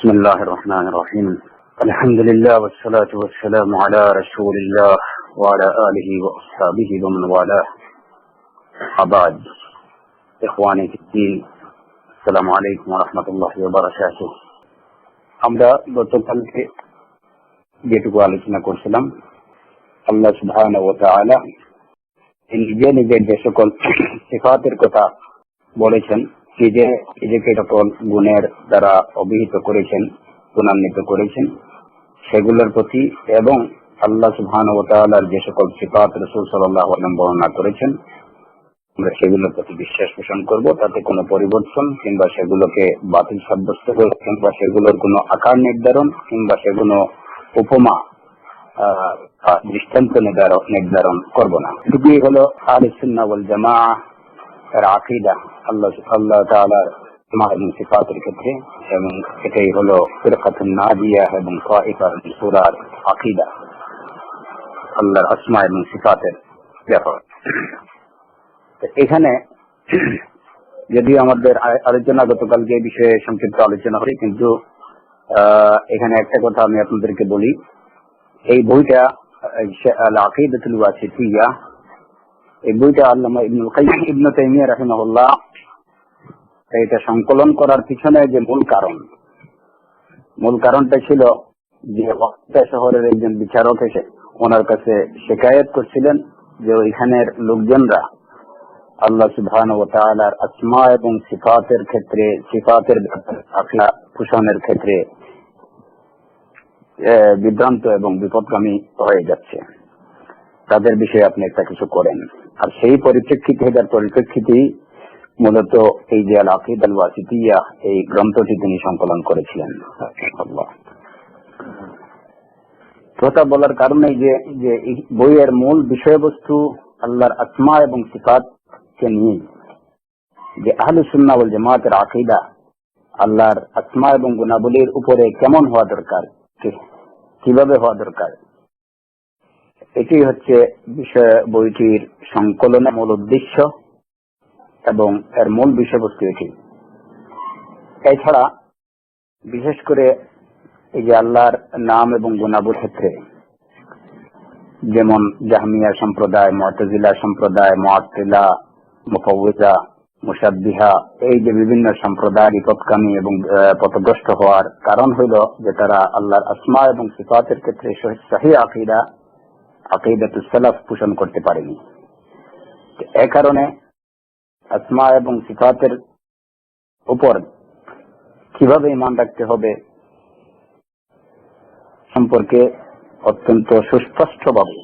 بسم الله الرحمن الرحيم. الحمد لله والصلاة والسلام على رسول الله وعلى آله وأصحابه ومن والاه. وبعد. إخواني في الدين, السلام عليكم ورحمة الله وبركاته. আমরা গতকালকে যেটুকু আলোচনা করছিলাম, আল্লাহ সুবহানাহু ওয়া তাআলা নিজের যে সকল সিফাতের কথা বলেছেন, নিজেকে সকল গুণের দ্বারা অভিহিত করেছেন, গুণান্বিত করেছেন, সেগুলোর প্রতি এবং আল্লাহ সুবহানাহু ওয়া তাআলার যে সকল সিফাত রাসূল সাল্লাল্লাহু আলাইহি ওয়াসাল্লাম বর্ণনা করেছেন, আমরা সেগুলোর প্রতি বিশ্বাস পোষণ করব। তাতে কোনো পরিবর্তন কিংবা সেগুলোকে বাতিল সাব্যস্ত করে কিংবা সেগুলোর কোনো আকার নির্ধারণ কিংবা সেগুলো উপমা দৃষ্টান্ত নির্ধারণ করব না। এটি হলো আহলে সুন্নাহ ওয়াল জামাআহ এর আকীদা আল্লাহ তাআলার সিফাতের ক্ষেত্রে, এবং এটাই হলো ফিরকাতুন নাজিয়া এবং তাইফার সূরার আকীদা আল্লাহর আসমা এবং সিফাতের ব্যাপার। এখানে যদিও আমাদের আলোচনা গতকালকে এই বিষয়ে সংক্ষিপ্ত আলোচনা হয়, কিন্তু এখানে একটা কথা আমি আপনাদেরকে বলি, এই বইটা আল আকীদাতুল ওয়াসিতিয়া, এই বইটা আল্লামা ইবনে তাইমিয়া রাহিমাহুল্লাহ এটা সংকলন করার পিছনে যে মূল কারণটা ছিল যে ওয়াক্তা শহরের একজন বিচারক এসে ওনার কাছে শিকায়ত করছিলেন যে ওইখানের লোকজনরা আল্লাহ সুবহানাহু ওয়া তাআলার আসমা এবং সিফাতের ক্ষেত্রে, সিফাতের আকিদা পোষণের ক্ষেত্রে বিভ্রান্ত এবং বিপদগামী হয়ে যাচ্ছে। তাদের বিষয়ে আপনি একটা কিছু করেন। আর সেই পরিপ্রেক্ষিতেই মূলত এই যে আল আকীদা আল ওয়াসিতিয়া, এই গ্রন্থটি তিনি সংকলন করেছিলেন। কথা বলার কারণে যে এই বইয়ের মূল বিষয়বস্তু আল্লাহর আসমা এবং সিফাতকে নিয়ে, যে আহলে সুন্নাহ ওয়াল জামাতের আকীদা আল্লাহর আসমা এবং গুণাবলীর উপরে কেমন হওয়া দরকার, কিভাবে হওয়া দরকার, এটি হচ্ছে বইটির সংকলনের মূল উদ্দেশ্য এবং এর মূল বিষয়বস্তু এটি। এছাড়া বিশেষ করে এই যে আল্লাহর নাম এবং গুণাবলীর ক্ষেত্রে, যেমন জাহমিয়া সম্প্রদায়, মুআতাজিলা সম্প্রদায়, মুআত্তিলা, মুফাউযিলা, মুশাব্বিহা, এই যে বিভিন্ন সম্প্রদায় বিপদগামী এবং পথভ্রষ্ট হওয়ার কারণ হইল যে তারা আল্লাহর আসমা এবং সিফাতের ক্ষেত্রে সহিহ আকীদাতুস সালাফ পোষণ করতে পারেনি। এ কারণে আসমা এবং সিফাতের উপর কিভাবে ঈমান রাখতে হবে সম্পর্কে অত্যন্ত সুস্পষ্টভাবে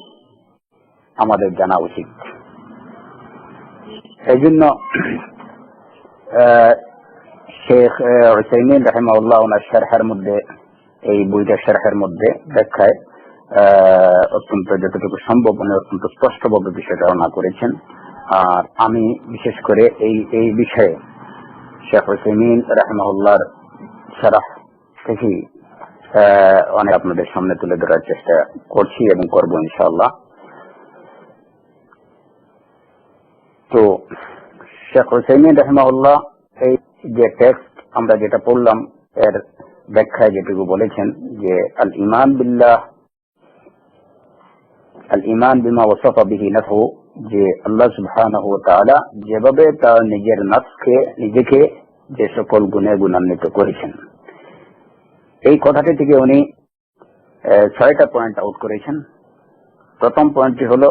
আমাদের জানা উচিত। এই জন্য শেখ উসাইমিন রাহিমাহুল্লাহ ওনার শারহের মধ্যে, এই বইটা শারহের মধ্যে ব্যাখ্যায় অত্যন্ত যতটুকু সম্ভব উনি অত্যন্ত স্পষ্টভাবে বিষয় ধারণা করেছেন। আর আমি বিশেষ করে এই বিষয়ে শেখ উসাইমিন রাহিমাহুল্লাহর শারহ থেকে অনেক আপনাদের সামনে তুলে ধরার চেষ্টা করছি এবং করব ইনশাআল্লাহ। তো শেখ উসাইমিন রাহিমাহুল্লাহ এই যে টেক্সট আমরা যেটা পড়লাম, এর ব্যাখ্যায় যেটুকু বলেছেন যে আল ঈমান বিমা ওয়াসাফা বিহি নাফসহু, যে আল্লাহ সুবহানাহু ওয়া তাআলা যেভাবে তার নিজের নিজেকে যে সকল গুণে গুণান্বিত করেছেন, এই কথাটি থেকে উনি 6টা পয়েন্ট আউট করেছেন। প্রথম পয়েন্টটি হলো,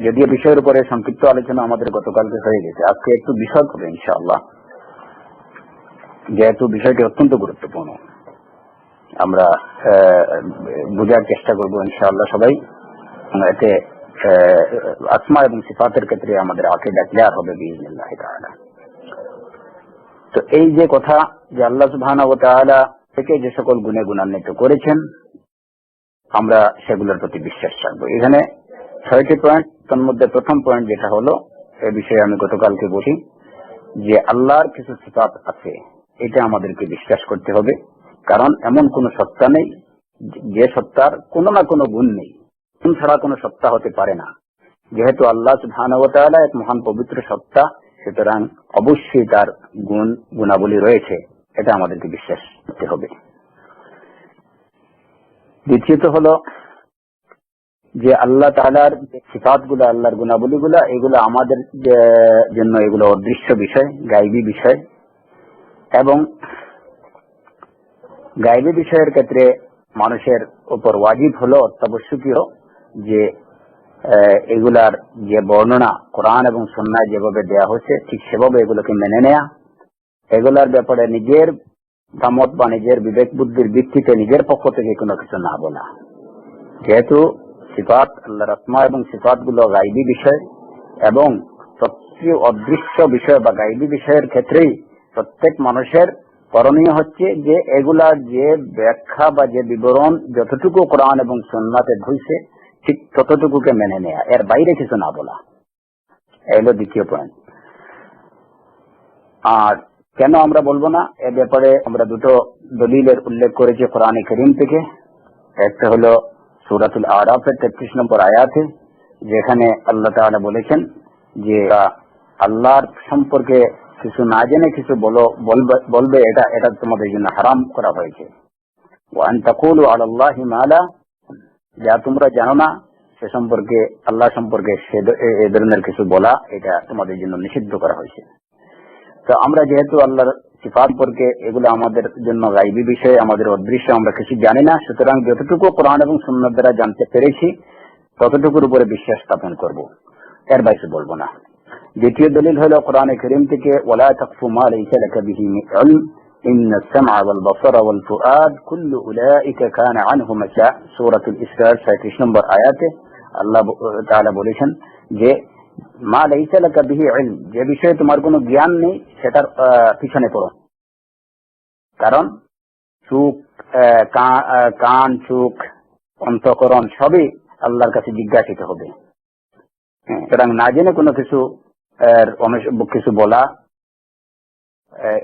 যদিও বিষয়ের উপরে সংক্ষিপ্ত আলোচনা আমাদের গতকালকে হয়ে গেছে, আজকে একটু বিশদ হবে ইনশাআল্লাহ, যেহেতু বিষয়টি অত্যন্ত গুরুত্বপূর্ণ। আমরা বোঝার চেষ্টা করবো ইনশাআল্লাহ সবাই, এতে আসমা এবং সিফাতের ক্ষেত্রে আমাদের আকীদা ক্লিয়ার হবে বিইজনিল্লাহ তাআলা। তো এই যে কথা যে আল্লাহ সুবহানাহু ওয়া তাআলা থেকে যে সকল গুণে গুণান্বিত করেছেন, আমরা সেগুলোর প্রতি বিশ্বাস রাখবো। এখানে 6টি পয়েন্ট, তার মধ্যে প্রথম পয়েন্ট যেটা হলো, এই বিষয়ে আমি গতকালকে বলি যে আল্লাহর কিছু সিফাত আছে, এটা আমাদেরকে বিশ্বাস করতে হবে। কারণ এমন কোন সত্তা নেই যে সত্তার কোনো না কোনো গুণ নেই, গুণ ছাড়া কোনো সত্তা হতে পারে না। যেহেতু আল্লাহ সুবহানাহু ওয়া তাআলা এক মহান পবিত্র সত্তা, সুতরাং অবশ্যই তার গুণাবলী রয়েছে এটা আমাদেরকে বিশ্বাস করতে হবে। দ্বিতীয়ত হলো যে আল্লাহ তাআলার সিফাত গুলা, আল্লাহর গুণাবলী গুলা, এগুলো আমাদের জন্য এগুলো অদৃশ্য বিষয়, গায়বী বিষয়, এবং গায়বী বিষয়ের ক্ষেত্রে মানুষের উপর ওয়াজিব হলো, অত্যাবশ্যকীয় যে এগুলার যে বর্ণনা কোরআন এবং সুন্নাহ যেভাবে দেয়া হয়েছে ঠিক সেভাবে এগুলোকে মেনে নেয়া, এগুলার ব্যাপারে নিজের মতামত বা নিজের বিবেক বুদ্ধির ভিত্তিতে নিজের পক্ষ থেকে কোনো কিছু না বলা। যেহেতু সিফাত, আল্লাহর আসমা এবং সিফাত গুলো গায়বী বিষয়, এবং প্রত্যেক অদৃশ্য বিষয় বা গায়বী বিষয়ের ক্ষেত্রেই প্রত্যেক মানুষের করণীয় হচ্ছে যে এগুলার যে ব্যাখ্যা বা যে বিবরণ যতটুকু কোরআন এবং সুন্নাতে হয়েছে ঠিক ততটুকুকে মেনে নেয়া, এর বাইরে কিছু না বলা। এই হলো দ্বিতীয় পয়েন্ট। আর কেন আমরা বলবো না, এ ব্যাপারে আমরা দুটো দলিলের উল্লেখ করেছি কোরআনে কারীম থেকে। একটা হলো সূরাতুল আরাফের 33 নম্বর আয়াতে, যেখানে আল্লাহ তাআলা বলেছেন যে আল্লাহর সম্পর্কে কিছু না জেনে কিছু বলবে এটা তোমাদের জন্য হারাম করা হয়েছে। ওয়া আন তাকুলু আলাল্লাহি মা লা, যা তোমরা জানো না সে সম্পর্কে, আল্লাহ সম্পর্কে এ ধরনের কিছু বলা, এটা তোমাদের জন্য নিষিদ্ধ করা হয়েছে। তো আমরা যেহেতু আল্লাহর সিফাত সম্পর্কে এগুলো আমাদের জন্য গায়বী বিষয়, আমাদের অদৃশ্য, আমরা কিছু জানি না, সুতরাং যতটুকু কোরআন এবং সুন্নাহ দ্বারা জানতে পেরেছি ততটুকুর উপরে বিশ্বাস স্থাপন করব, এর বাইরে বলবো না। দ্বিতীয় দলিল হলো কোরআনে কারীম থেকে, ওয়ালা তাকফু মা লাইসা লাকা বিহি ইলম ইন্নাস সামআ ওয়াল বাসারা ওয়াল ফুআদ কুল্লু উলাইকা কানা আনহু মাসা, সূরাতুল ইসরা 37 নম্বর আয়াতে আল্লাহ তাআলা বলেছেন যে মা লাইসা লাকা বিহি ইলম, যে বিষয়ে তোমার কোনো জ্ঞান নেই সেটার পিছনে পড়ো। কারণ চোখ, কান, চোখ, অন্তঃকরণ সবই আল্লাহর কাছে জিজ্ঞাসিত হবে। সুতরাং না জেনে কোনো কিছু বলা,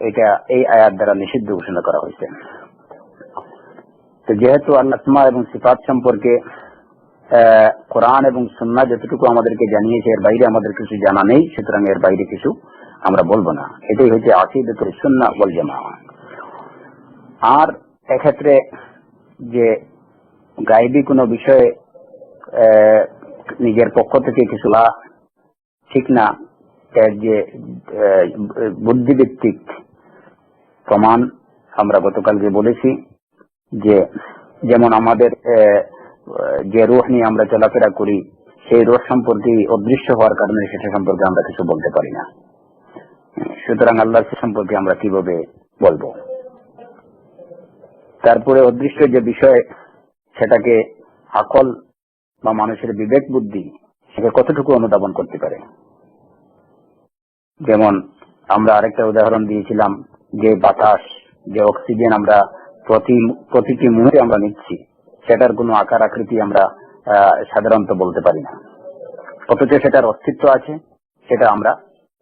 এটা এই আয়াত দ্বারা নিষিদ্ধ ঘোষণা করা হয়েছে। তো যেহেতু আল্লাহ আসমা এবং সিফাত সম্পর্কে কোরআন এবং সুন্নাহ যতটুকু আমাদেরকে জানিয়েছে এর বাইরে আমাদের কিছু জানা নেই, সুতরাং এর বাইরে কিছু আমরা বলবো না। এটাই হচ্ছে আকীদাতুস সুন্নাহ ওয়াল জামাআহ। আর এক্ষেত্রে যে গায়বী কোনো বিষয়ে নিজের পক্ষ থেকে কিছু ঠিক না, এর যে বুদ্ধিভিত্তিক প্রমাণ আমরা গতকালকে বলেছি, যে যেমন আমাদের যে রূহ নিয়ে আমরা চলাফেরা করি সেই রূহ সম্পর্কে অদৃশ্য হওয়ার কারণে সেটা সম্পর্কে আমরা কিছু বলতে পারি না। সুতরাং আল্লাহ সম্পর্কে আমরা কিভাবে বলবো? তারপরে অদৃশ্য যে বিষয় সেটাকে আকল বা মানুষের বিবেক বুদ্ধি সেটা কতটুকু অনুধাবন করতে পারে। যেমন আমরা আরেকটা উদাহরণ দিয়েছিলাম যে বাতাস, যে অক্সিজেন আমরা প্রতিটি মুহূর্তে আমরা নিচ্ছি, সেটার কোনো আকার আকৃতি আমরা সাধারণত বলতে পারি না, অথচ সেটার অস্তিত্ব আছে, সেটা আমরা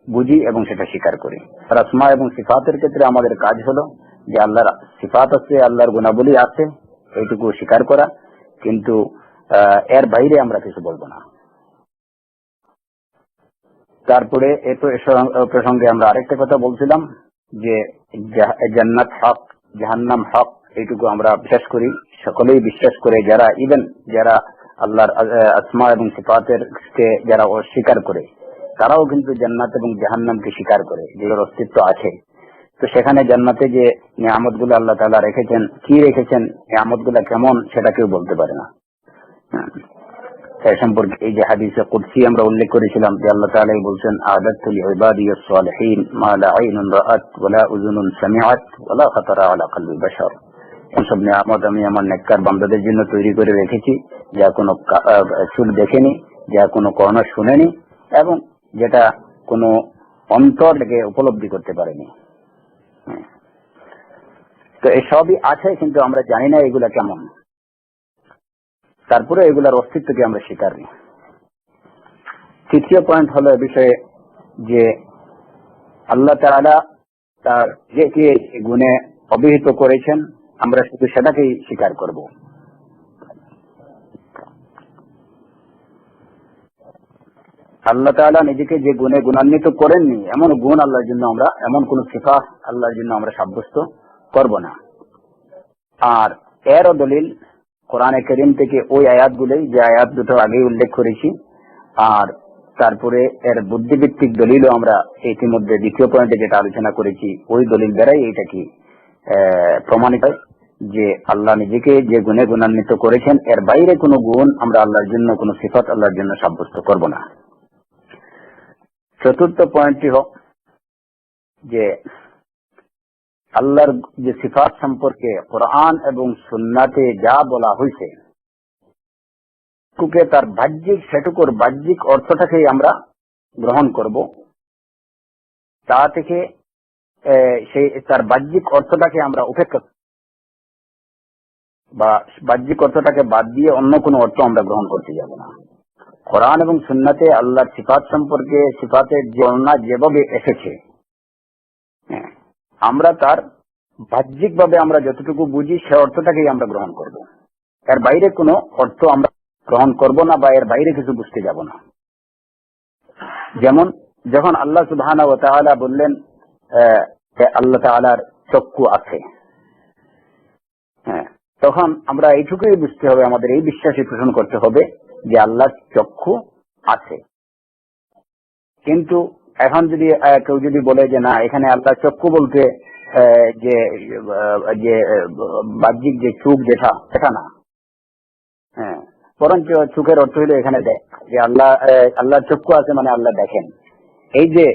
বুঝি এবং সেটা স্বীকার করি। আর আসমা এবং সিফাতের ক্ষেত্রে আমাদের কাজ হলো যে আল্লাহর সিফাত আছে, আল্লাহর গুণাবলী আছে, এইটুকু স্বীকার করা, কিন্তু এর বাইরে আমরা কিছু বলবো না। তারপরে এ প্রসঙ্গে আমরা আরেকটা কথা বলছিলাম যে জান্নাত হক, জাহান্নাম হক, এইটুকু আমরা বিশ্বাস করি, সকলেই বিশ্বাস করে। যারা আল্লাহর আসমা এবং সিফাতের যারা অস্বীকার করে তারাও কিন্তু জান্নাত এবং জাহান্নামকে স্বীকার করে, যেগুলোর অস্তিত্ব আছে। তো সেখানে জান্নাতে যে নিয়ামত গুলো আল্লাহ তাআলা রেখেছেন, কি রেখেছেন, নিয়ামত গুলা কেমন, সেটা কেউ বলতে পারে না। এই সম্পর্কে এই যে হাদিসে কুদসি আমরা উল্লেখ করেছিলাম যে আল্লাহ তাআলা বলছেন, আ'দাতু লিইবাদিয়াস সালিহিন মা লা আইনুন রাআত ওয়া লা উযুনুন সামিআত ওয়া লা খাতারা আলা কলবি বাশার। এসব নিয়ামত আমি আমার নেককার বান্দাদের জন্য তৈরি করে রেখেছি, যা কোনো চোখ দেখেনি, যা কোনো কান শুনেনি, এবং যেটা কোনো অন্তর থেকে উপলব্ধি করতে পারেনি। তো এসবই আছে, কিন্তু আমরা জানি না এগুলা কেমন, তারপরে এগুলার অস্তিত্বকে আমরা স্বীকার করি। তৃতীয় পয়েন্ট হলো এ বিষয়ে যে আল্লাহ তাআলা তার যে গুণে অভিহিত করেছেন, আমরা শুধু সেটাকেই স্বীকার করব। আল্লাহ তাআলা নিজেকে যে গুণে গুণান্বিত করেননি এমন গুণ আল্লাহর জন্য আমরা, এমন কোন সিফাত আল্লাহর জন্য আমরা সাব্যস্ত করব না। আর এরও দলিল কোরআনে কারীম থেকে ওই আয়াতগুলোই, যে আয়াত দুটো আগেই উল্লেখ করেছি। আর তারপরে এর বুদ্ধিভিত্তিক দলিলও আমরা ইতিমধ্যে দ্বিতীয় পয়েন্টে যেটা আলোচনা করেছি, ওই দলিল দ্বারাই এটা কি প্রমাণিত যে আল্লাহ নিজেকে যে গুণে গুণান্বিত করেছেন এর বাইরে কোনো গুণ আমরা আল্লাহর জন্য, কোনো সিফাত আল্লাহর জন্য সাব্যস্ত করব না। চতুর্থ পয়েন্টটি হোক যে আল্লাহর যে সিফাত সম্পর্কে কোরআন এবং সুন্নাতে যা বলা হয়েছে তার বাহ্যিক, সেটুকুর বাহ্যিক অর্থটাকেই আমরা গ্রহণ করব। তা থেকে সেই তার বাহ্যিক অর্থটাকে আমরা উপেক্ষা বা বাহ্যিক অর্থটাকে বাদ দিয়ে অন্য কোনো অর্থ আমরা গ্রহণ করতে যাব না। কোরআন এবং সুন্নাতে আল্লাহর সিফাত সম্পর্কে, সিফাতের বর্ণনা যেভাবে এসেছে আমরা তার বাহ্যিকভাবে আমরা যতটুকু বুঝি সে অর্থটাকেই আমরা গ্রহণ করব। এর বাইরে কোনো অর্থ আমরা গ্রহণ করব না বা এর বাইরে কিছু বুঝতে যাব না। যেমন যখন আল্লাহ সুবহানাহু ওয়া তাআলা বললেন আল্লাহ তাআলার চক্ষু আছে, তখন আমরা এইটুকুই বুঝতে হবে, আমাদের এই বিশ্বাসই পোষণ করতে হবে যে আল্লাহর চক্ষু আছে। কিন্তু এখন যদি কেউ যদি বলে যে না, এখানে আল্লাহ চক্ষু বলতে যে বাহ্যিক যে চোখ যেটা, সেটা না, বরঞ্চ চোখের অর্থ হলো এখানে দেখ, যে আল্লাহর চক্ষু আছে মানে আল্লাহ দেখেন। এই যে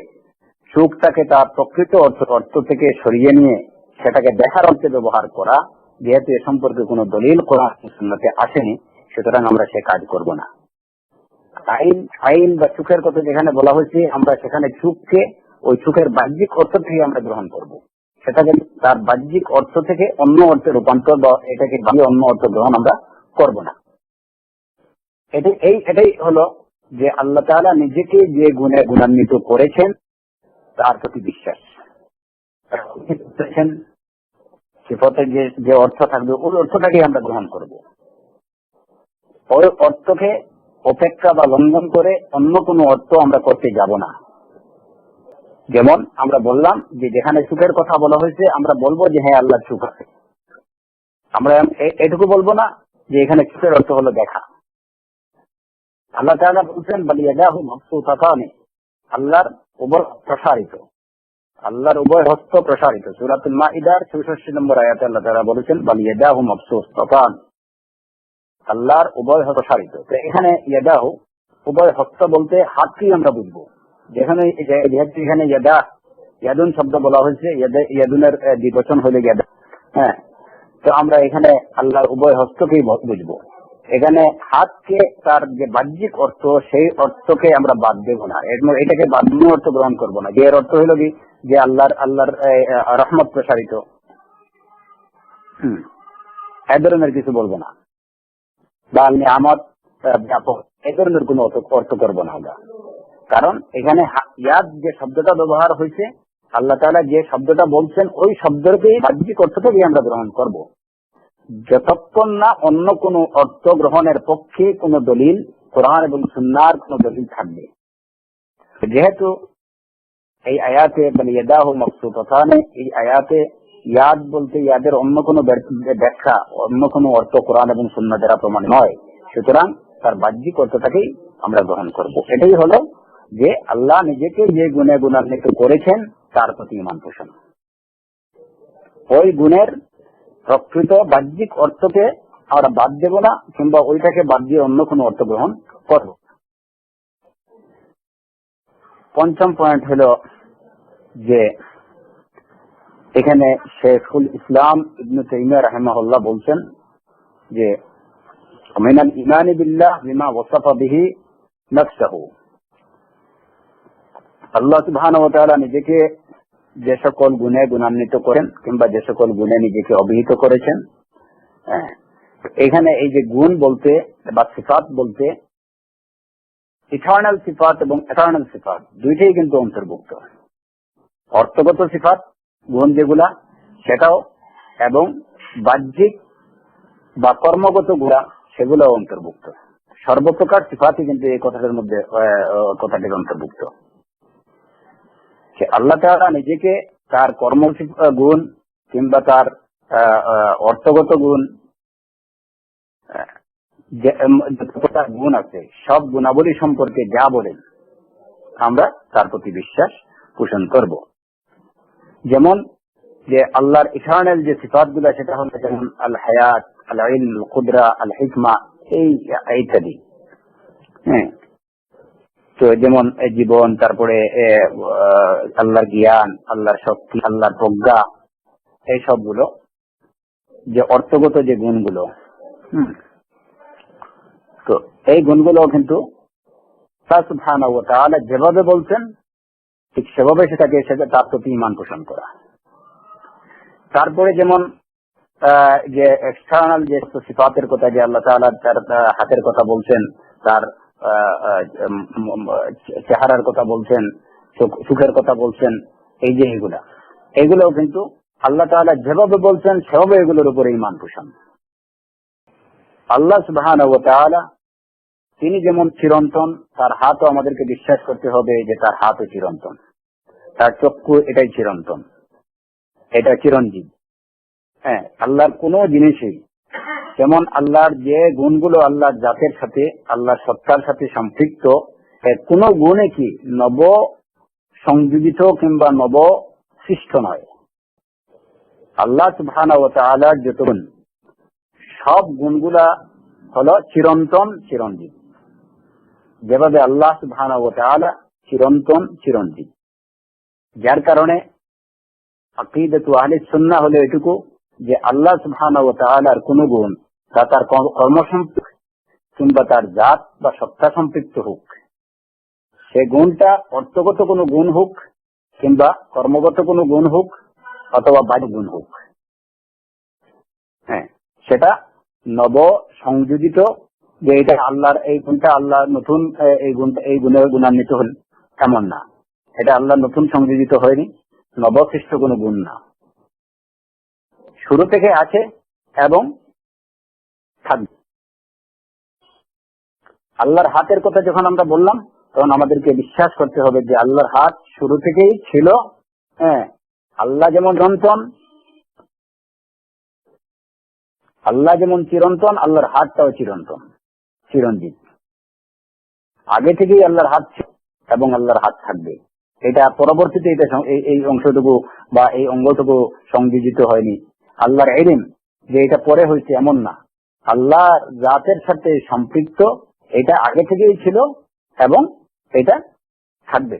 চোখটাকে তার প্রকৃত অর্থ থেকে সরিয়ে নিয়ে সেটাকে দেখার অর্থে ব্যবহার করা, যেহেতু এ সম্পর্কে কোনো দলিল কোরআন সুন্নাতে আসেনি, সুতরাং আমরা সে কাজ করব না। আইন বা চোখের কথা যেখানে বলা হয়েছে, আমরা সেখানে চোখকে ওই চোখের বাহ্যিক অর্থ থেকে আমরা গ্রহণ করব। সেটাকে তার বাহ্যিক অর্থ থেকে অন্য অর্থে রূপান্তর বা এটাকে অন্য অর্থ গ্রহণ আমরা করব না। এটাই হলো যে আল্লাহ তাআলা নিজেকে যে গুণে গুণান্বিত করেছেন তার প্রতি বিশ্বাস। সিফাতের যে অর্থ থাকবে ওই অর্থটাকে আমরা গ্রহণ করব। ওই অর্থকে অপেক্ষা বা লঙ্ঘন করে অন্য কোনো অর্থ আমরা করতে যাব না। যেমন আমরা বললাম যে যেখানে সুখের কথা বলা হয়েছে আমরা বলবো যে হ্যাঁ আল্লাহর সুখ আছে, আমরা এটুকু বলবো না যে এখানে সুখের অর্থ হলো দেখা। আল্লাহ তাআলা বলছেন বালিয়াদাহু মাবসুতাতানি, আল্লাহর উভয় প্রসারিত, আল্লাহর উভয় হস্ত প্রসারিত। সূরাতুল মাইদার 64 নম্বর আয়াতে আল্লাহ তাআলা বলেছেন বালিয়াদাহু মাবসুতাতান, আল্লাহর উভয় হস্ত প্রসারিত। তো এখানে ইয়াদাহু উভয় হস্ত বলতে হাতকেই আমরা বুঝবো। যেখানে যেহেতু এখানে ইয়াদুন শব্দ বলা হয়েছে, ইয়াদুনের দ্বিবচন হলে ইয়াদা, তো আমরা এখানে আল্লাহর উভয় হস্তকেই বুঝবো। এখানে হাতকে তার যে বাহ্যিক অর্থ সেই অর্থকে আমরা বাদ দেব না, এটাকে বাহ্য অর্থ গ্রহণ করব না। যে এর অর্থ হলো কি যে আল্লাহর রহমত প্রসারিত, এ ধরনের কিছু বলবো না, বা নিয়ামত ব্যাপক, এ ধরনের কোন অর্থ করবো না আমরা। কারণ এখানে ইয়াদ যে শব্দটা ব্যবহার হয়েছে, আল্লাহ তাআলা যে শব্দটা বলছেন ওই শব্দকেই বাহ্যিক অর্থটাকেই আমরা গ্রহণ করব, যতক্ষণ না অন্য কোন অর্থ গ্রহণের পক্ষে কোন দলিল, কোরআন এবং সুন্নাহর কোন দলিল থাকবে। যেহেতু এই আয়াতে বালিয়াদাহু মাবসুতাতান, এই আয়াতে ইয়াদ বলতে ইয়াদের অন্য কোন ব্যাখ্যা, অন্য কোন অর্থ কোরআন এবং সুন্নাহ দ্বারা প্রমাণ নয়, সুতরাং তার বাহ্যিক অর্থটাকেই আমরা গ্রহণ করব। এটাই হলো যে আল্লাহ নিজেকে যে গুণে গুণান্বিত করেছেন তার প্রতি ঈমান পোষণ। ওই গুণের প্রকৃত বাহ্যিক অর্থকে আমরা বাদ দেব না, কিংবা ওইটাকে বাদ দিয়ে অন্য কোনো অর্থ গ্রহণ করব। পঞ্চম পয়েন্ট হলো যে এখানে শেখুল ইসলাম ইবনে তাইমিয়া রাহিমাহুল্লাহ বলছেন যে মিনাল ঈমানি বিল্লাহ বিমা ওয়াসাফা বিহি নাফসুহু, আল্লাহ সুবহানাহু ওয়া তাআলা নিজেকে যে সকল গুণে গুণান্বিত করেন কিংবা যে সকল গুণে নিজেকে অভিহিত করেছেন, এখানে এই যে গুণ বলতে বা সিফাত বলতে ইটারনাল সিফাত এবং এটারনাল সিফাত দুইটাই কিন্তু অন্তর্ভুক্ত। অর্থগত সিফাত গুণ যেগুলা সেটাও, এবং বাহ্যিক বা কর্মগত গুণা সেগুলোও অন্তর্ভুক্ত। সর্বপ্রকার সিফাতই কিন্তু এই কথাটার মধ্যে কথাটির অন্তর্ভুক্ত। আল্লাহ তাআলা নিজেকে তার কর্ম গুণ কিংবা তার অর্থগত গুণ, যতটা গুণ আছে সব গুণাবলী সম্পর্কে যা বলেন আমরা তার প্রতি বিশ্বাস পোষণ করব। যেমন যে আল্লাহর ইটারনাল যে সিফাত গুলা সেটা হলো যেমন আল হায়াত, আল ইলম, আল কুদরা, আল হিকমা, এই ইত্যাদি। হ্যাঁ, তো যেমন জীবন, তারপরে আল্লাহর জ্ঞান, আল্লাহর শক্তি, আল্লাহর প্রজ্ঞা, এই সবগুলো যে অর্থগত যে গুণগুলো, তো এই গুণগুলো কিন্তু আল্লাহ সুবহানাহু ওয়া তাআলা যেভাবে বলছেন ঠিক সেভাবে সেটাকে তার প্রতি ঈমান পোষণ করা। তারপরে যেমন যে এক্সটার্নাল যে সিফাতের কথা, যে আল্লাহ তাআলা তার হাতের কথা বলছেন, তার চেহারার কথা বলছেন, সুখের কথা বলছেন, এই যে এগুলোও কিন্তু আল্লাহ তাআলা যেভাবে বলছেন সেভাবে এগুলোর উপরে ঈমান পোষণ। আল্লাহ সুবহানাহু ওয়া তাআলা তিনি যেমন চিরন্তন, তার হাতও আমাদেরকে বিশ্বাস করতে হবে যে তার হাতও চিরন্তন, তার চক্ষু এটাই চিরন্তন, এটা চিরঞ্জীব। হ্যাঁ, আল্লাহর কোন জিনিসই যেমন আল্লাহর যে গুণগুলো আল্লাহর জাতের সাথে, আল্লাহর সত্তার সাথে সম্পৃক্ত, কোন গুণে কি নব সংযোজিত কিংবা নব সৃষ্ট নয়। আল্লাহ সুবহানাহু ওয়া তাআলার যত গুণ, সব গুণগুলা হলো চিরন্তন, চিরঞ্জীব। যেভাবে আল্লাহ সুবহানাহু ওয়া তাআলা চিরন্তন, চিরঞ্জীব, যার কারণে আকীদাতু আহলে সুন্নাহ হলো এটুকু যে আল্লাহ সুবহানাহু ওয়া তাআলার কোন গুণ তা তার কর্ম সম্পৃক্ত কিংবা তার জাত বা সত্তা সম্পৃক্ত হোক, সে গুণটা অর্থগত কোনো গুণ হোক কিংবা কর্মগত কোনো গুণ হোক অথবা বাহ্য গুণ হোক, হ্যাঁ, সেটা নব সংযোজিত, যে এটা আল্লাহর এই গুণটা আল্লাহ নতুন এই গুণটা এই গুণে গুণান্বিত হল এমন না। এটা আল্লাহ নতুন সংযোজিত হয়নি, নবসৃষ্ট কোনো গুণ না, শুরু থেকে আছে এবং থাকবে। আল্লাহর হাতের কথা যখন আমরা বললাম তখন আমাদেরকে বিশ্বাস করতে হবে যে আল্লাহর হাত শুরু থেকেই ছিল। হ্যাঁ, আল্লাহ যেমন চিরন্তন, আল্লাহ যেমন চিরন্তন, আল্লাহর হাতটাও চিরন্তন, চিরঞ্জীব। আগে থেকেই আল্লাহর হাত ছিল এবং আল্লাহর হাত থাকবে। এটা পরবর্তীতে এটা এই অংশটুকু বা এই অঙ্গটুকু সংযোজিত হয়নি। আল্লাহর ইলম যে এটা পরে হয়েছে এমন না, আল্লাহর জাতের সাথে সম্পৃক্ত, এটা আগে থেকেই ছিল এবং এটা থাকবে,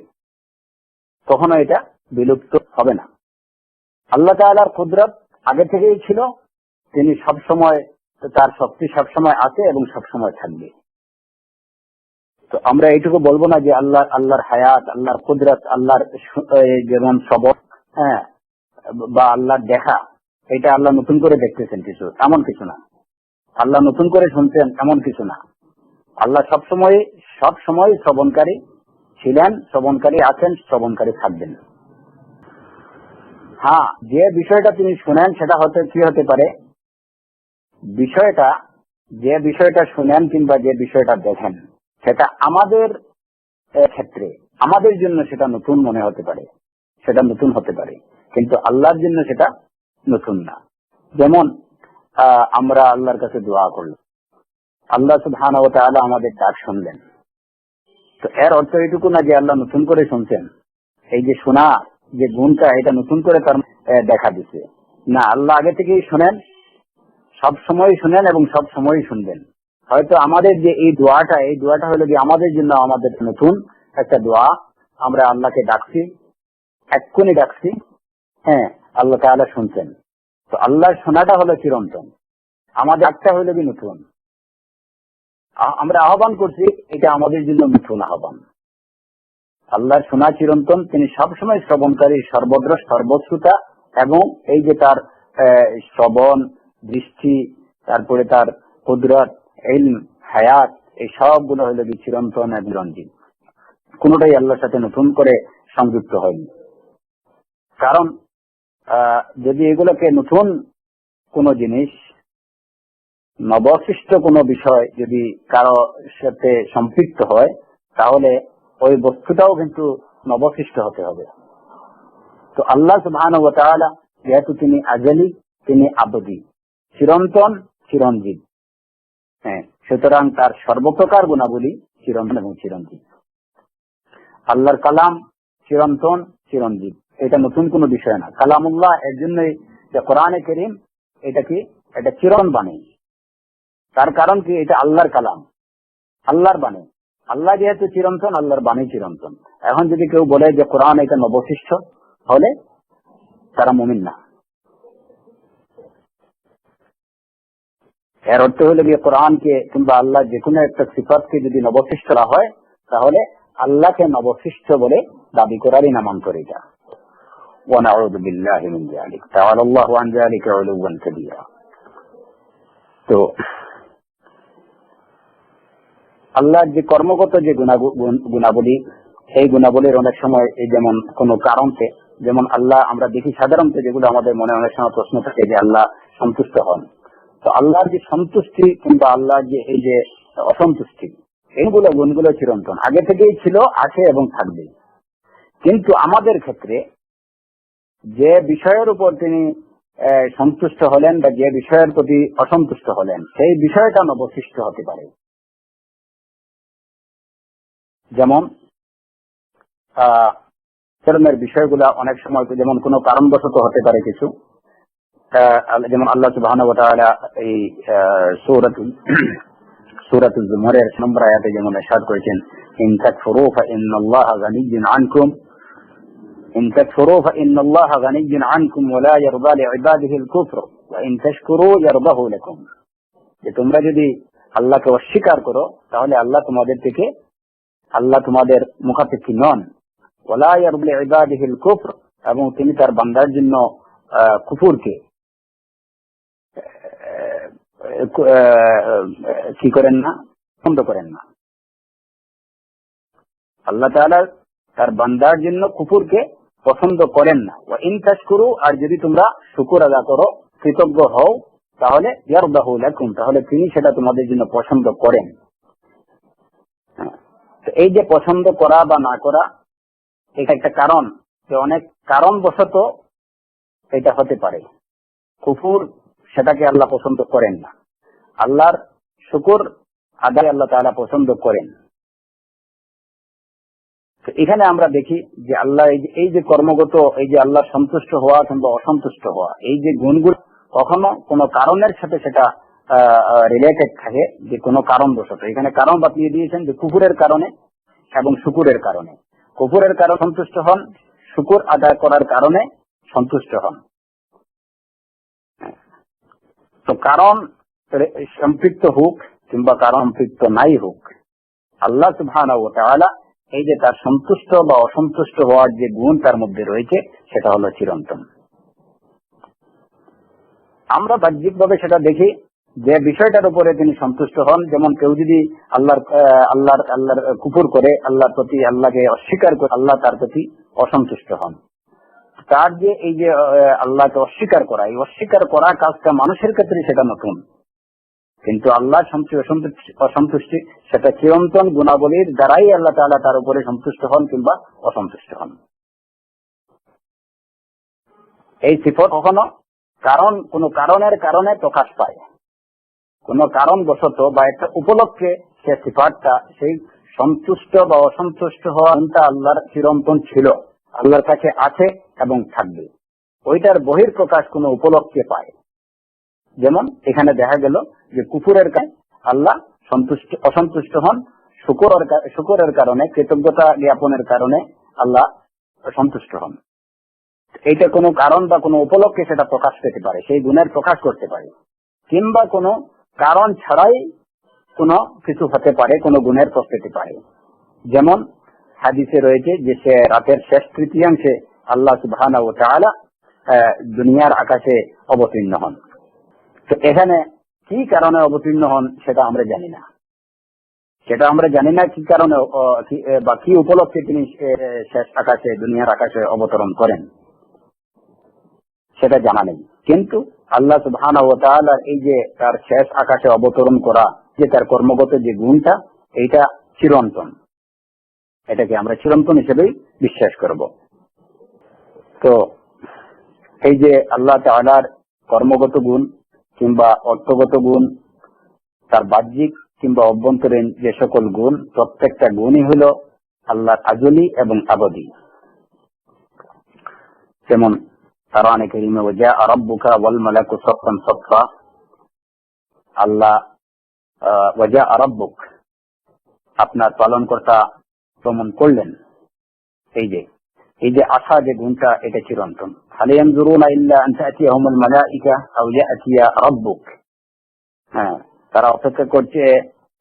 কখনো এটা বিলুপ্ত হবে না। আল্লাহ তাআলার কুদরত আগে থেকেই ছিল, তিনি সবসময়, তার শক্তি সবসময় আছে এবং সবসময় থাকবে। তো আমরা এইটুকু বলবো না যে আল্লাহর হায়াত, আল্লাহর কুদরত, আল্লাহর যেমন সবর, হ্যাঁ, বা আল্লাহর দেখা, এটা আল্লাহ নতুন করে দেখতেছেন কিছু, এমন কিছু না। আল্লাহ নতুন করে শুনছেন এমন কিছু না। আল্লাহ সবসময় শ্রবণকারী ছিলেন, শ্রবণকারী আছেন, শ্রবণকারী থাকবেন। হ্যাঁ, যে বিষয়টা তিনি শুনেন সেটা কি হতে পারে, যে বিষয়টা শুনেন কিংবা যে বিষয়টা দেখেন সেটা আমাদের ক্ষেত্রে, আমাদের জন্য সেটা নতুন মনে হতে পারে, সেটা নতুন হতে পারে, কিন্তু আল্লাহর জন্য সেটা নতুন না। যেমন আমরা আল্লাহর কাছে দোয়া করলাম, আল্লাহ সুবহানাহু ওয়া তাআলা আমাদের ডাক শুনলেন, তো এর অর্থ এটুকু না যে আল্লাহ নতুন করে শুনছেন, এই যে শোনা যে গুণটা এটা নতুন করে তার দেখা দিচ্ছে না। আল্লাহ আগে থেকেই শুনেন, সব সময় শুনেন এবং সব সময় শুনবেন। হয়তো আমাদের যে এই দোয়াটা হলো কি আমাদের জন্য, আমাদের নতুন একটা দোয়া, আমরা আল্লাহকে ডাকছি, এক্ষুনি ডাকছি, হ্যাঁ, আল্লাহ তাআলা শুনছেন। তো আল্লাহর শোনাটা হলো চিরন্তন, আমাদের ডাকটা হলো কি নতুন, আমরা আহ্বান করছি, এটা আমাদের জন্য নতুন আহ্বান। আল্লাহর শোনা চিরন্তন, তিনি সবসময় শ্রবণকারী, সর্বদ্র সর্বশ্রোতা, এবং এই যে তার শ্রবণ, দৃষ্টি, তারপরে তার কুদরত, ইলম, হায়াত, এই সবগুলো হলো কি চিরন্তন এবং চিরঞ্জীব, কোনটাই আল্লাহর সাথে নতুন করে সংযুক্ত হয়নি। কারণ যদি এগুলোকে নতুন কোন জিনিস নবসৃষ্ট কোনো বিষয় যদি কারো সাথে সম্পৃক্ত হয়, তাহলে ওই বস্তুটাও কিন্তু নবসৃষ্ট হতে হবে। তো আল্লাহ সুবহানাহু ওয়া তাআলা যেহেতু তিনি আজলি, তিনি আবদি, চিরন্তন, চিরঞ্জীব, হ্যাঁ, সুতরাং তার সর্বপ্রকার গুণাবলী চিরন্তন এবং চিরঞ্জীব। আল্লাহর কালাম চিরন্তন, চিরঞ্জীব, এটা নতুন কোনো বিষয় না। কালামুল্লাহ এর জন্যই যে কোরআনে কারীম, এটা কি, এটা চিরন্তন বাণী। তার কারণ কি, এটা আল্লাহর কালাম, আল্লাহর বাণী। আল্লাহ যেহেতু চিরন্তন, আল্লাহর বাণী চিরন্তন। এখন যদি কেউ বলে যে কোরআন এটা নবসৃষ্ট, হলে তারা মুমিন না। এর অর্থ হলো যে কোরআনকে কিংবা আল্লাহ যে কোনো একটা সিফাতকে যদি নবসৃষ্ট করা হয়, তাহলে আল্লাহকে নবসৃষ্ট বলে দাবি করারই নামান্তর এটা। ওয়া নাউযু বিল্লাহি মিন যালিক, তাআলা আল্লাহু আন যালিকা উলুওয়ান কাবীরা। তো আল্লাহর যে কর্মগত যে গুণাবলী, এই গুণাবলীর অনেক সময় এই যেমন কোন কারণকে, যেমন আল্লাহ আমরা দেখি সাধারণত যেগুলো আমাদের মনে অনেক সময় প্রশ্ন থাকে যে আল্লাহ সন্তুষ্ট হন। তো আল্লাহর যে সন্তুষ্টি কিংবা আল্লাহর যে এই যে অসন্তুষ্টি, এইগুলো গুণগুলো চিরন্তন, আগে থেকেই ছিল, আছে এবং থাকবে। কিন্তু আমাদের ক্ষেত্রে যে বিষয়ের উপর তিনি সন্তুষ্ট হলেন বা যে বিষয়ের প্রতি অসন্তুষ্ট হলেন, সেই বিষয়টা নবসৃষ্ট হতে পারে। যেমন ধর্মের বিষয়গুলা অনেক সময় যেমন কোনো কারণবশত হতে পারে কিছু, যেমন আল্লাহ সুবহানাহু ওয়া তাআলা এই সূরাতুল জুমারের নম্বর আয়াতে যেমন ইরশাদ করেছেন, ইন তাকফুরু ফা ইন্নাল্লাহা গানিয়্যুন আনকুম, ইন তাকফুরু ফা ইন্নাল্লাহা গানিয়্যুন আনকুম ওয়া লা ইয়ারদা লিইবাদিহিল কুফর ওয়া ইন তাশকুরু ইয়ারদাহু লাকুম। যে তোমরা যদি আল্লাহকে অস্বীকার করো, তাহলে আল্লাহ তোমাদের মুখাপেক্ষী নন। ওয়া লা ইয়ারদা লিইবাদিহিল কুফর, এবং তিনি তার বান্দার জন্য কুফরকে কি করেন না, পছন্দ করেন না। আল্লাহ তাআলা তার বান্দার জন্য কুফরকে পছন্দ করেন না। ওয়া ইন তাশকুরু, আর যদি তোমরা শুকর আদা করো, কৃতজ্ঞ হও, তাহলে ইয়ারদাহু লাকুম, তাহলে তিনি সেটা তোমাদের জন্য পছন্দ করেন। তো এই যে পছন্দ করা বা না করা, এটা একটা কারণ, যে অনেক কারণবশত এটা হতে পারে। কুফর, সেটাকে আল্লাহ পছন্দ করেন না। আল্লাহর শুকর আদায় আল্লাহ তাআলা পছন্দ করেন। তো এখানে আমরা দেখি যে আল্লাহ এই যে কর্মগত, এই যে আল্লাহ সন্তুষ্ট হওয়া কিংবা অসন্তুষ্ট হওয়া, এই যে গুণগুলো কখনো কোনো কারণের সাথে সেটা রিলেটেড থাকে, যে কোনো কারণবশত। এখানে কারণ বাতলিয়ে দিয়েছেন যে কুফরের কারণে এবং শুকুরের কারণে। কুফরের কারণে সন্তুষ্ট হন, শুকুর আদায় করার কারণে সন্তুষ্ট হন। তো কারণ সম্পৃক্ত হোক কিংবা কারণ সম্পৃক্ত নাই হোক, আল্লাহ সুবহানাহু ওয়া তাআলা এই যে তার সন্তুষ্ট বা অসন্তুষ্ট হওয়ার যে গুণ তার মধ্যে রয়েছে, সেটা হলো চিরন্তন। আমরা বাহ্যিকভাবে সেটা দেখি যে বিষয়টার উপরে তিনি সন্তুষ্ট হন। যেমন কেউ যদি আল্লাহর কুফর করে, আল্লাহর প্রতি, আল্লাহকে অস্বীকার করে, আল্লাহ তার প্রতি অসন্তুষ্ট হন। তার যে এই যে আল্লাহকে অস্বীকার করা, এই অস্বীকার করা কাজটা মানুষের ক্ষেত্রে সেটা নতুন, কিন্তু আল্লাহ অসন্তুষ্টি সেটা চিরন্তন গুণাবলীর দ্বারাই আল্লাহ তাআলা তার উপরে সন্তুষ্ট হন কিংবা অসন্তুষ্ট হন। এই সিফত কখনো কোন কারণের কারণে প্রকাশ পায়, কোন কারণবশত বা একটা উপলক্ষে সে সিফাতটা, সেই সন্তুষ্ট বা অসন্তুষ্ট হওয়াটা আল্লাহর চিরন্তন ছিল, আল্লাহর কাছে আছে এবং থাকবে। ওইটার বহির প্রকাশ কোন উপলক্ষে পায়। যেমন এখানে দেখা গেল যে কুফরের কারণে আল্লাহ অসন্তুষ্ট হন, শুকরের কারণে, কৃতজ্ঞতা জ্ঞাপনের কারণে আল্লাহ সন্তুষ্ট হন। এইটা কোনো কারণ বা কোনো উপলক্ষে সেটা প্রকাশ পেতে পারে, সেই গুণের প্রকাশ করতে পারে, কিংবা কোনো কারণ ছাড়াই কোনো কিছু হতে পারে, কোনো গুণের প্রকাশ পেতে পারে। যেমন হাদিসে রয়েছে যে সে রাতের শেষ তৃতীয়াংশে আল্লাহ সুবহানাহু ওয়া তাআলা দুনিয়ার আকাশে অবতীর্ণ হন। তো এখানে কি কারণে অবতীর্ণ হন সেটা আমরা জানি না, কি কারণে বা কি উপলক্ষে তিনি শেষ আকাশে, দুনিয়ার আকাশে অবতরণ করেন, সেটা জানা নেই। কিন্তু আল্লাহ সুবহানাহু ওয়া তাআলা এই যে তার শেষ আকাশে অবতরণ করা, যে তার কর্মগত যে গুণটা, এইটা চিরন্তন। এটাকে আমরা চিরন্তন হিসেবেই বিশ্বাস করব। তো এই যে আল্লাহ তাআলার কর্মগত গুণ কিংবা অর্থগত গুণ, তার বাহ্যিক কিংবা অভ্যন্তরীণ যে সকল গুণ, প্রত্যেকটা গুণই হলো আল্লাহর আজলি এবং আবদি। যেমন কোরআনে কারীমে ওয়াজা রাব্বুকা ওয়াল মালাকু সাফফান সাফফা, আল্লাহ ওয়াজা রাব্বুক, আপনার পালনকর্তা ভ্রমণ করলেন। এই যে আশা যে গুণটা, এটা চিরন্তন। হাল ইয়ানজুরুনা ইল্লা আন তা'তিয়াহুমুল মালাইকা আও ইয়া'তিয়া রাব্বুক। হ্যাঁ, তারা অপেক্ষা করছে,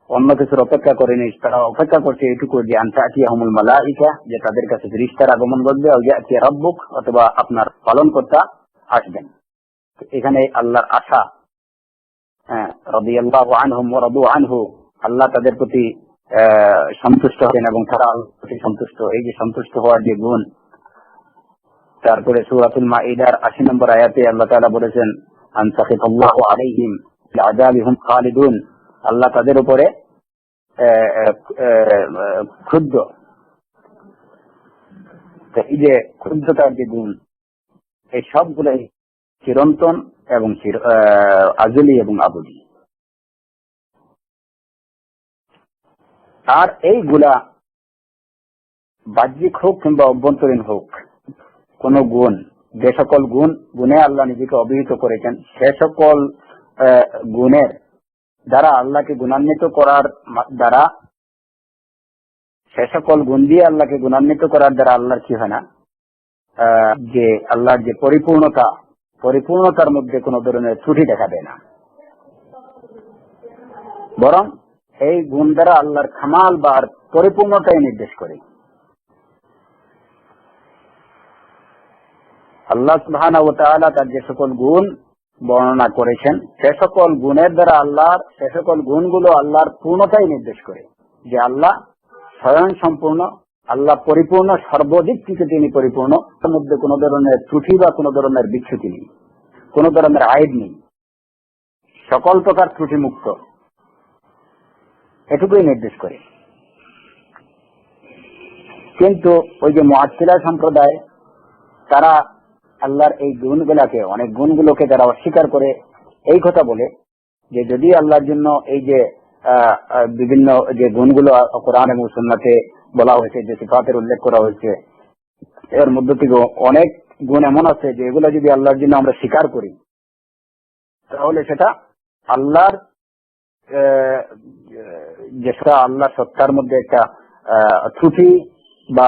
অন্য কিছুর অপেক্ষা করেনি, তারা অপেক্ষা করছে এটুকু যে আন তা'তিয়াহুমুল মালাইকা, যে তাদের কাছে ফেরেশতার আগমন ঘটবে, আও ইয়া'তিয়া রাব্বুক, অথবা আপনার পালনকর্তা আসবেন। এখানে আল্লাহর আশা, রাদিয়াল্লাহু আনহুম ওয়া রাদু আনহু, আল্লাহ তাদের প্রতি সন্তুষ্ট হবেন এবং তারা আল্লাহর প্রতি সন্তুষ্ট, এই যে সন্তুষ্ট হওয়ার যে গুণ। তারপরে সূরাতুল মাঈদার ৮০ নম্বর আয়াতে আল্লাহ তাআলা বলেছেন আন সাখিতাল্লাহু আলাইহিম ফিল আযাবি হুম খালিদুন, আল্লাহ তাদের উপরে ক্ষুব্ধ। এই যে ক্ষুব্ধতার যে গুণ, এই সবগুলাই চিরন্তন এবং আজলি এবং আবদি। আর এইগুলা বাহ্যিক হোক কিংবা অভ্যন্তরীণ হোক, কোন গুণ, যে সকল গুণে আল্লাহ নিজেকে অভিহিত করেছেন, সে সকল গুণের দ্বারা আল্লাহকে গুণান্বিত করার দ্বারা, সে সকল গুণ দিয়ে আল্লাহকে গুণান্বিত করার দ্বারা আল্লাহর কি হয় না, যে আল্লাহর যে পরিপূর্ণতার মধ্যে কোন ধরনের ত্রুটি দেখা দেয় না, বরং এই গুণ দ্বারা আল্লাহর কামাল বা পরিপূর্ণতাই নির্দেশ করে। আল্লাহ সুবহানাহু ওয়া তাআলা তার যে সকল গুণ বর্ণনা করেছেন, সে সকল গুণের দ্বারা সে সকল গুণগুলো আল্লাহর পূর্ণতাই নির্দেশ করে, যে আল্লাহ স্বয়ং সম্পূর্ণ, আল্লাহ পরিপূর্ণ, সর্বদিক থেকে তিনি পরিপূর্ণ, তার মধ্যে কোন ধরনের ত্রুটি বা কোন ধরনের বিচ্যুতি নেই, কোন ধরনের আইব নেই, সকল প্রকার ত্রুটি মুক্ত, এটুকুই নির্দেশ করে। কিন্তু ওই যে মুআত্তিলা সম্প্রদায়, তারা আল্লাহর এই গুণগুলোকে, অনেক গুণগুলোকে তারা অস্বীকার করে, এই কথা বলে যে যদি আল্লাহর জন্য এই যে বিভিন্ন যে গুণগুলো কোরআন এবং সুন্নাতে বলা হয়েছে, যে সিফাতের উল্লেখ করা হয়েছে, এর মধ্য থেকে অনেক গুণ এমন আছে যে এগুলো যদি আল্লাহর জন্য আমরা স্বীকার করি, তাহলে সেটা আল্লাহর যেটা আল্লাহ সত্তার মধ্যে একটা ত্রুটি বা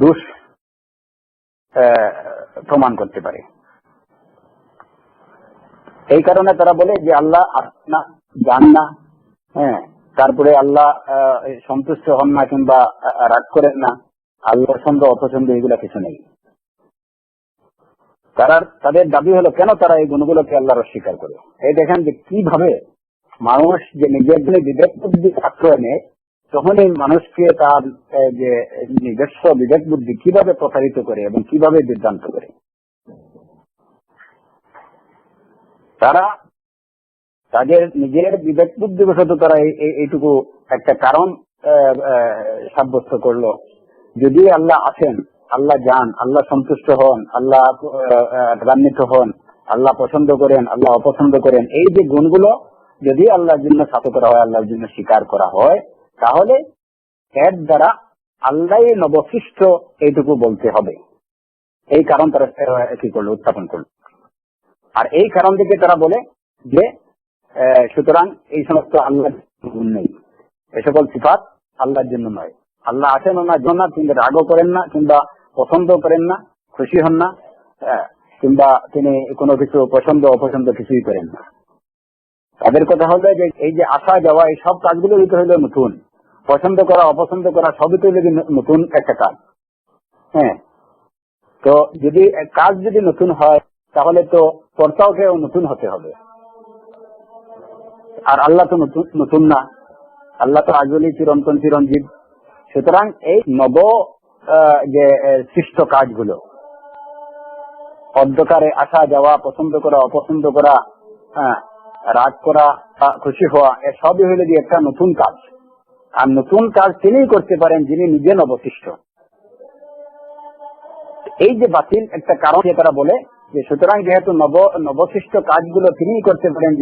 দোষ প্রমাণ করতে পারে। এই কারণে তারা বলে যে আল্লাহ না, জান না, তারপরে আল্লাহ সন্তুষ্ট হন না কিংবা রাগ করেন না, আল্লাহ পছন্দ অপছন্দ এগুলা কিছু নেই। তাদের দাবি হলো কেন তারা এই গুণগুলোকে আল্লাহর অস্বীকার করে। এই দেখেন যে কিভাবে মানুষ যে নিজের জন্য বিবেক বুদ্ধি আশ্রয় নেয়, তখনই মানুষকে তার যে নিজস্ব বিবেক বুদ্ধি কিভাবে প্রতারিত করে এবং কিভাবে বিভ্রান্ত করে। তারা তাদের নিজের বিবেক বুদ্ধিবশত তারা এইটুকু একটা কারণ সাব্যস্ত করলো, যদি আল্লাহ আছেন, আল্লাহ যান, আল্লাহ সন্তুষ্ট হন, আল্লাহ রাগান্বিত হন, আল্লাহ পছন্দ করেন, আল্লাহ অপছন্দ করেন, এই যে গুণগুলো যদি আল্লাহর জন্য সাথে করা হয়, আল্লাহর জন্য স্বীকার করা হয়, তাহলে এর দ্বারা আল্লাহ নবসৃষ্ট এইটুকু বলতে হবে। এই কারণ তারা কি করলো, উত্থাপন করলো। আর এই কারণ থেকে তারা বলে যে সুতরাং এই সমস্ত আল্লাহর গুণ নেই, এ সকল সিফাত আল্লাহর জন্য নয়, আল্লাহ আছেন না, কিন্তু রাগও করেন না, কিংবা পছন্দ করেন না, খুশি হন না, কিংবা তিনি কোনো কিছু পছন্দ অপছন্দ কিছুই করেন না। তাদের কথা হলো যে এই যে আসা যাওয়া, এই সব কাজগুলো হইতে হইলো নতুন, পছন্দ করা অপছন্দ করা সবই তো নতুন একটা কাজ। তো যদি কাজ যদি নতুন হয়, তাহলে তো কর্তাকেও নতুন হতে হবে। আর আল্লাহ তো নতুন না, আল্লাহ তো আজলি চিরন্তন চিরঞ্জীব। সুতরাং এই নব যে সৃষ্ট কাজগুলো, অন্ধকারে আসা যাওয়া, পছন্দ করা অপছন্দ করা, রাগ করা, খুশি হওয়া, এসবই হইলে যে একটা নতুন কাজ। আর নতুন কাজ তিনিই করতে পারেন যিনি নিজে নবসৃষ্ট। এই যে বাতিল একটা কারণ তারা বলে যে সুতরাং যেহেতু নবসৃষ্ট কাজগুলো তিনিই করতে পারেন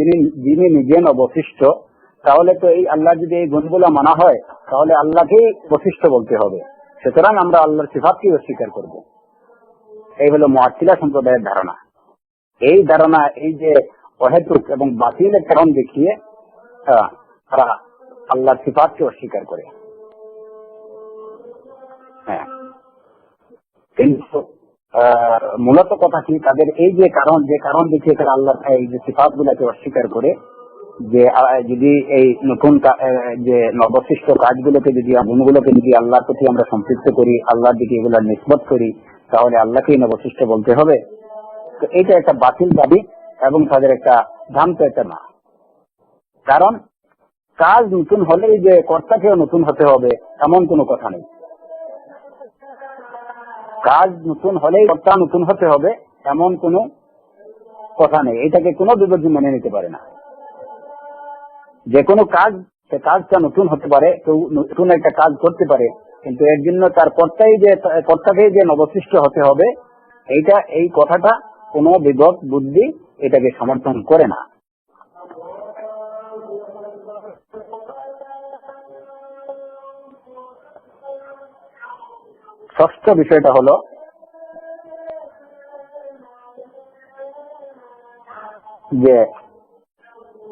যিনি নিজে নবসৃষ্ট, তাহলে তো এই আল্লাহ যদি এই গুণগুলো মানা হয় তাহলে আল্লাহকেই বশিষ্ঠ বলতে হবে। সুতরাং আমরা আল্লাহর সিফাতকেই অস্বীকার করব। এই হলো মুআত্তিলা সম্প্রদায়ের ধারণা। এই ধারণা এই যে অহেতুক এবং বাতিলের কারণ দেখিয়ে তারা আল্লাহর সিফাতকে অস্বীকার করে। হ্যাঁ, কিন্তু মূলত কথা কি, তাদের এই যে কারণ দেখিয়ে তারা আল্লাহর এই যে সিফাত গুলাকে অস্বীকার করে, যে যদি এই নতুন যে নবসৃষ্ট কাজগুলোকে যদি গুণগুলোকে যদি আল্লাহর প্রতি আমরা সম্পৃক্ত করি, আল্লাহর দিকে এগুলোর নিসবত করি, তাহলে আল্লাহকেই নবসৃষ্ট বলতে হবে। তো এটা একটা বাতিল দাবি এবং তাদের একটা ভ্রান্ত একটা না। কারণ কাজ নতুন হলেই যে কর্তাকেও নতুন হতে হবে এমন কোনো কথা নেই। কাজ নতুন হলেই কর্তা নতুন হতে হবে এমন কোনো কথা নেই। এটাকে কোনো বিপর্যয় মেনে নিতে পারে না। যে কোনো কাজ, সে কাজটা নতুন হতে পারে, কেউ নতুন একটা কাজ করতে পারে, কিন্তু এর জন্য তার কর্তাকেই যে নবসৃষ্ট হতে হবে, এই কথাটা কোনো বিবেক বুদ্ধি এটাকে সমর্থন করে না। ষষ্ঠ বিষয়টা হলো যে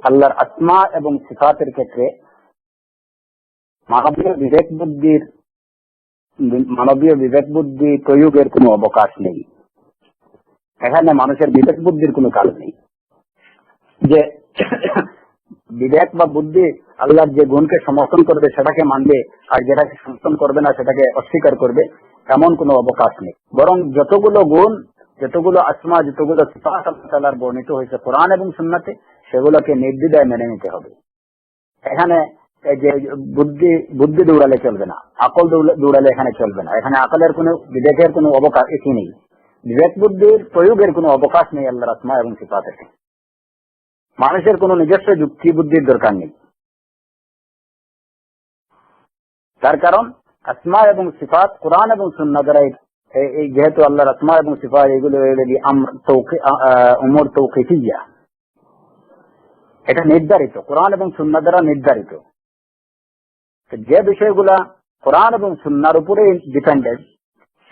আল্লাহর আসমা এবং সিফাতের ক্ষেত্রে মানবীয় বিবেক বুদ্ধি প্রয়োগের কোনো অবকাশ নেই। এখানে মানুষের বিবেক বুদ্ধির কোনো কাজ নেই। যে বিবেক বা বুদ্ধি আল্লাহর যে গুণকে সমর্থন করবে সেটাকে মানবে, আর যেটাকে সমর্থন করবে না সেটাকে অস্বীকার করবে, এমন কোনো অবকাশ নেই। বরং যতগুলো গুণ, যতগুলো আসমা, যতগুলো সিফাত আল্লাহ তাআলার বর্ণিত হয়েছে কোরআন এবং সুন্নাতে, সেগুলোকে নির্দ্বিধায় মেনে নিতে হবে। এখানে যে বুদ্ধি দৌড়ালে চলবে না, আকল দৌড়ালে এখানে চলবে না। এখানে আকলের কোনো, বিবেকের কোনো অবকাশ এটি নেই। বিবেক বুদ্ধির প্রয়োগের কোনো অবকাশ নেই আল্লাহর আসমা এবং সিফাতের। মানুষের কোনো নিজস্ব যুক্তি বুদ্ধির দরকার নেই। তার কারণ আসমা এবং সিফাত কোরআন এবং সুন্নাহ দ্বারা, এই যেহেতু আল্লাহর আসমা এবং সিফাত এগুলো উমর তৌকিফিয়া, এটা নির্ধারিত, কোরআন এবং সুন্নাহ দ্বারা নির্ধারিত। যে বিষয়গুলা কোরআন এবং সুন্নাহর উপরে ডিপেন্ডেন্ট,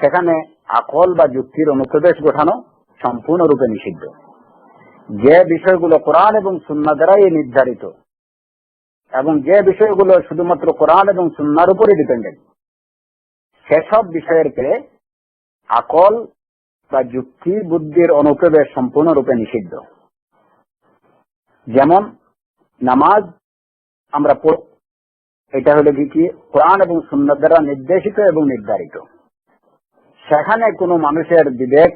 সেখানে আকল বা যুক্তির অনুপ্রবেশ ঘটানো সম্পূর্ণরূপে নিষিদ্ধ। যে বিষয়গুলো কোরআন এবং সুন্নাহ দ্বারাই নির্ধারিত এবং যে বিষয়গুলো শুধুমাত্র কোরআন এবং সুন্নাহর উপরে ডিপেন্ডেন্ট, সেসব বিষয়ের পেয়ে আকল বা যুক্তি বুদ্ধির অনুপ্রবেশ সম্পূর্ণরূপে নিষিদ্ধ। যেমন নামাজ আমরা পড়ি, এটা হলো কি কোরআন এবং সুন্নাহ দ্বারা নির্দেশিত এবং নির্ধারিত। সেখানে কোনো মানুষের বিবেক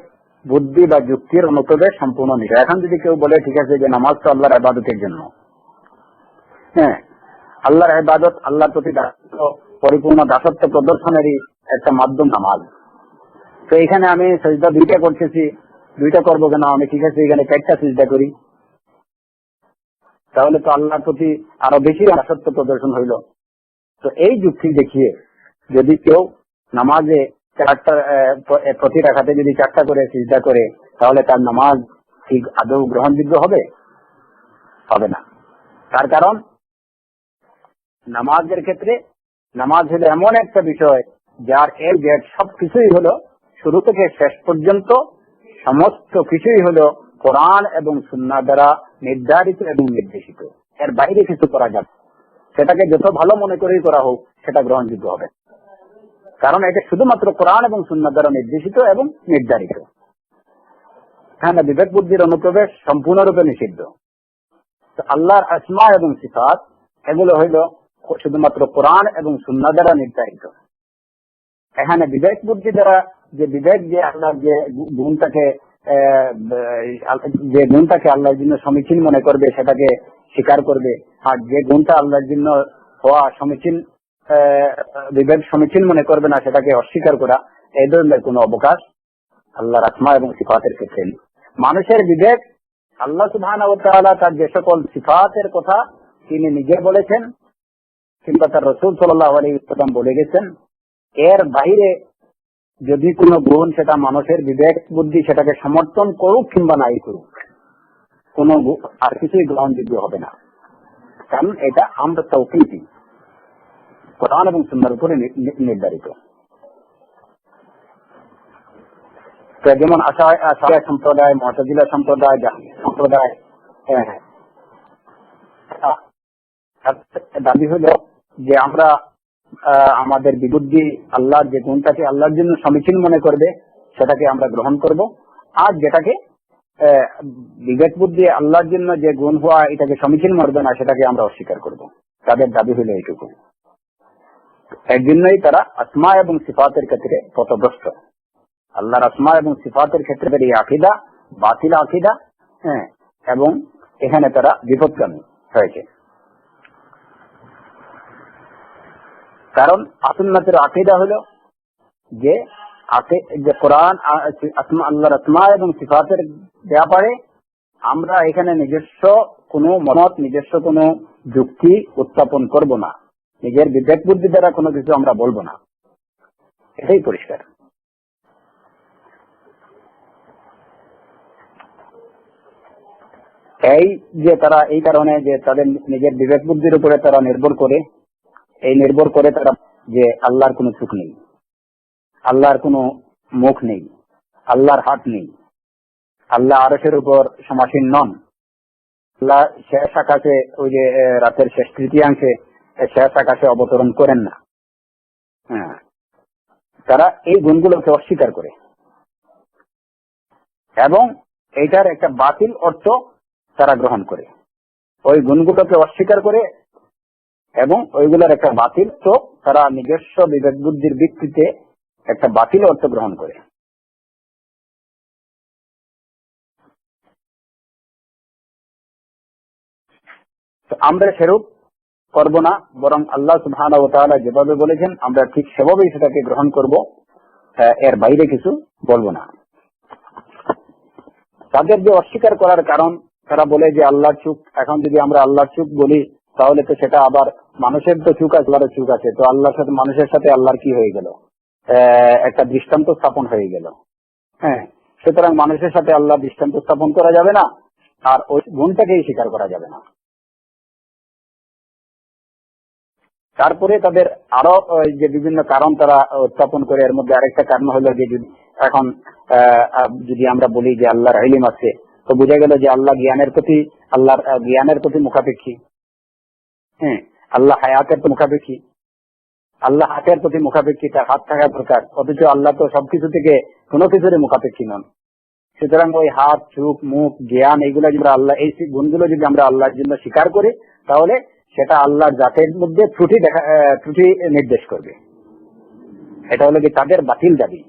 বুদ্ধি বা যুক্তির অনুপ্রবেশ সম্পূর্ণ নিষেধ। এখন যদি কেউ বলে ঠিক আছে যে নামাজ তো আল্লাহর ইবাদতের জন্য, হ্যাঁ, আল্লাহর ইবাদত, আল্লাহর প্রতি পরিপূর্ণ দাসত্ব প্রদর্শনেরই একটা মাধ্যম নামাজ, তো এখানে আমি সিজদা দুইটা করতেছি, দুইটা করবো কেন, আমি ঠিক আছে এখানে 4টা সিজদা করি, তাহলে তো আল্লাহর প্রতি আরো বেশি দাসত্ব প্রদর্শন হইল। তো এই যুক্তি দেখিয়ে যদি কেউ নামাজে প্রতি রাকাতে যদি 4টা করে সিজদা করে, তাহলে তার নামাজ ঠিক আদৌ গ্রহণযোগ্য হবে? হবে না। তার কারণ নামাজের ক্ষেত্রে নামাজ হলো এমন একটা বিষয় যার এর জেড সবকিছুই হলো, শুরু থেকে শেষ পর্যন্ত সমস্ত কিছুই হলো কোরআন এবং সুন্নাহ দ্বারা নির্ধারিত এবং নির্দেশিত। এর বাইরে কিছু করা যাবে, সেটাকে যত ভালো মনে করেই করা হোক, সেটা গ্রহণযোগ্য হবে। কারণ এটা শুধুমাত্র কোরআন এবং সুন্নাহ দ্বারা নির্দেশিত এবং নির্ধারিত। হ্যাঁ, বিবেক বুদ্ধির অনুপ্রবেশ সম্পূর্ণরূপে নিষিদ্ধ। তো আল্লাহর আসমা এবং সিফাত এগুলো হইল শুধুমাত্র কোরআন এবং সুন্নাহ দ্বারা নির্ধারিত। এখানে বিবেক বুদ্ধি দ্বারা যে বিবেক, যে আল্লাহর যে গুণটাকে আল্লাহর জন্য সমীচীন মনে করবে সেটাকে স্বীকার করবে, আর যে গুণটা আল্লাহর জন্য হওয়া সমীচীন, বিবেক সমীচীন মনে করবে না সেটাকে অস্বীকার করা, এই ধরনের কোনো অবকাশ আল্লাহর আসমা এবং সিফাতের ক্ষেত্রে মানুষের বিবেক আল্লাহ সুবহানাহু ওয়া তাআলা তার যে সকল সিফাতের কথা তিনি নিজে বলেছেন কিংবা তার রাসূল সাল্লাল্লাহু আলাইহি ওয়াসাল্লাম বলে গেছেন, এর বাইরে যদি কোনো গুণ সেটা মানুষের বিবেক বুদ্ধি সেটাকে সমর্থন করুক কিংবা নাই করুক, কোন আর কিছুই গ্রহণযোগ্য হবে না। কারণ এটা আমরা তাওকীফি কোরআন এবং সুন্নাহর উপরে নির্ধারিত। যেমন আশারিয়া সম্প্রদায়, মুতাজিলা সম্প্রদায়, জাহমিয়া সম্প্রদায় দাবি হলো যে আমরা আমাদের বিবুদ্ধি আল্লাহর যে গুণটাকে আল্লাহর জন্য সমীচীন মনে করবে সেটাকে আমরা গ্রহণ করব, আর যেটাকে বিবেক বুদ্ধি আল্লাহর জন্য যে গুণ হওয়া এটাকে সমীচীন মানবে না সেটাকে আমরা অস্বীকার করব। তাদের দাবি হলো এইটুকু। এর জন্যই তারা আসমা এবং সিফাতের ক্ষেত্রে পথভ্রষ্ট। আল্লাহর আসমা এবং সিফাতের ক্ষেত্রে এই আকীদা বাতিল আকীদা, এবং এখানে তারা বিপদগামী হয়েছে। কারণ সুন্নাতের আকীদা হলো যে কোরআন আল্লাহর আসমা এবং সিফাতের ব্যাপারে আমরা এখানে নিজস্ব কোনো মত, নিজস্ব কোনো যুক্তি উত্থাপন করব না, নিজের বিবেক বুদ্ধি দ্বারা কোনো কিছু আমরা বলবো না, এটাই পরিষ্কার। এই যে তারা এই কারণে যে তাদের নিজের বিবেক বুদ্ধির উপরে তারা নির্ভর করে তারা যে আল্লাহর কোনো চোখ নেই, আল্লাহর কোনো মুখ নেই, আল্লাহর হাত নেই, আল্লাহ আরশের উপর সমাসীন নন, আল্লাহ শেষ আকাশে ওই যে রাতের শেষ তৃতীয়াংশে শেষ আকাশে অবতরণ করেন না, তারা এই গুণগুলোকে অস্বীকার করে এবং এইটার একটা বাতিল অর্থ তারা গ্রহণ করে, ওই গুণগুলোকে অস্বীকার করে এবং ওইগুলোর একটা বাতিল তো তারা নিজস্ব বিবেক বুদ্ধির ভিত্তিতে একটা বাতিল অর্থ গ্রহণ করে। আমরা সেরূপ করব না, বরং আল্লাহ সুবহানাহু ওয়া তাআলা যেভাবে বলেছেন আমরা ঠিক সেভাবেই সেটাকে গ্রহণ করব, এর বাইরে কিছু বলবো না। তাদের যে অস্বীকার করার কারণ, তারা বলে যে আল্লাহর চোখ, এখন যদি আমরা আল্লাহর চোখ বলি তাহলে তো সেটা আবার মানুষের তো চোখ আছে, আল্লাহর চোখ আছে, তো আল্লাহর সাথে মানুষের সাথে আল্লাহর কি হয়ে গেল, একটা দৃষ্টান্ত স্থাপন হয়ে গেল। সুতরাং মানুষের সাথে আল্লাহ দৃষ্টান্ত স্থাপন করা যাবে না, আর ওই গুণটাকেই স্বীকার করা যাবে না। তারপরে তাদের আরো যে বিভিন্ন কারণ তারা উত্থাপন করে, এর মধ্যে আরেকটা কারণ হলো যে এখন যদি আমরা বলি যে আল্লাহর ইলম আছে, তো বোঝা গেল যে আল্লাহর জ্ঞানের প্রতি মুখাপেক্ষী, আল্লাহ হায়াতের মুখাপেক্ষী, আল্লাহ হাতের প্রতি মুখাপেক্ষী, তার হাত থাকা দরকার, অথচ আল্লাহ তো সবকিছু থেকে কোনো কিছুরই মুখাপেক্ষী নন। সুতরাং ওই হাত, চোখ, মুখ, জ্ঞান এইগুলো যদি আল্লাহ, এই গুণগুলো যদি আমরা আল্লাহর জন্য স্বীকার করি তাহলে সেটা আল্লাহর জাতের মধ্যে ত্রুটি নির্দেশ করবে। এটা হলো কি তাদের বাতিল দাবি।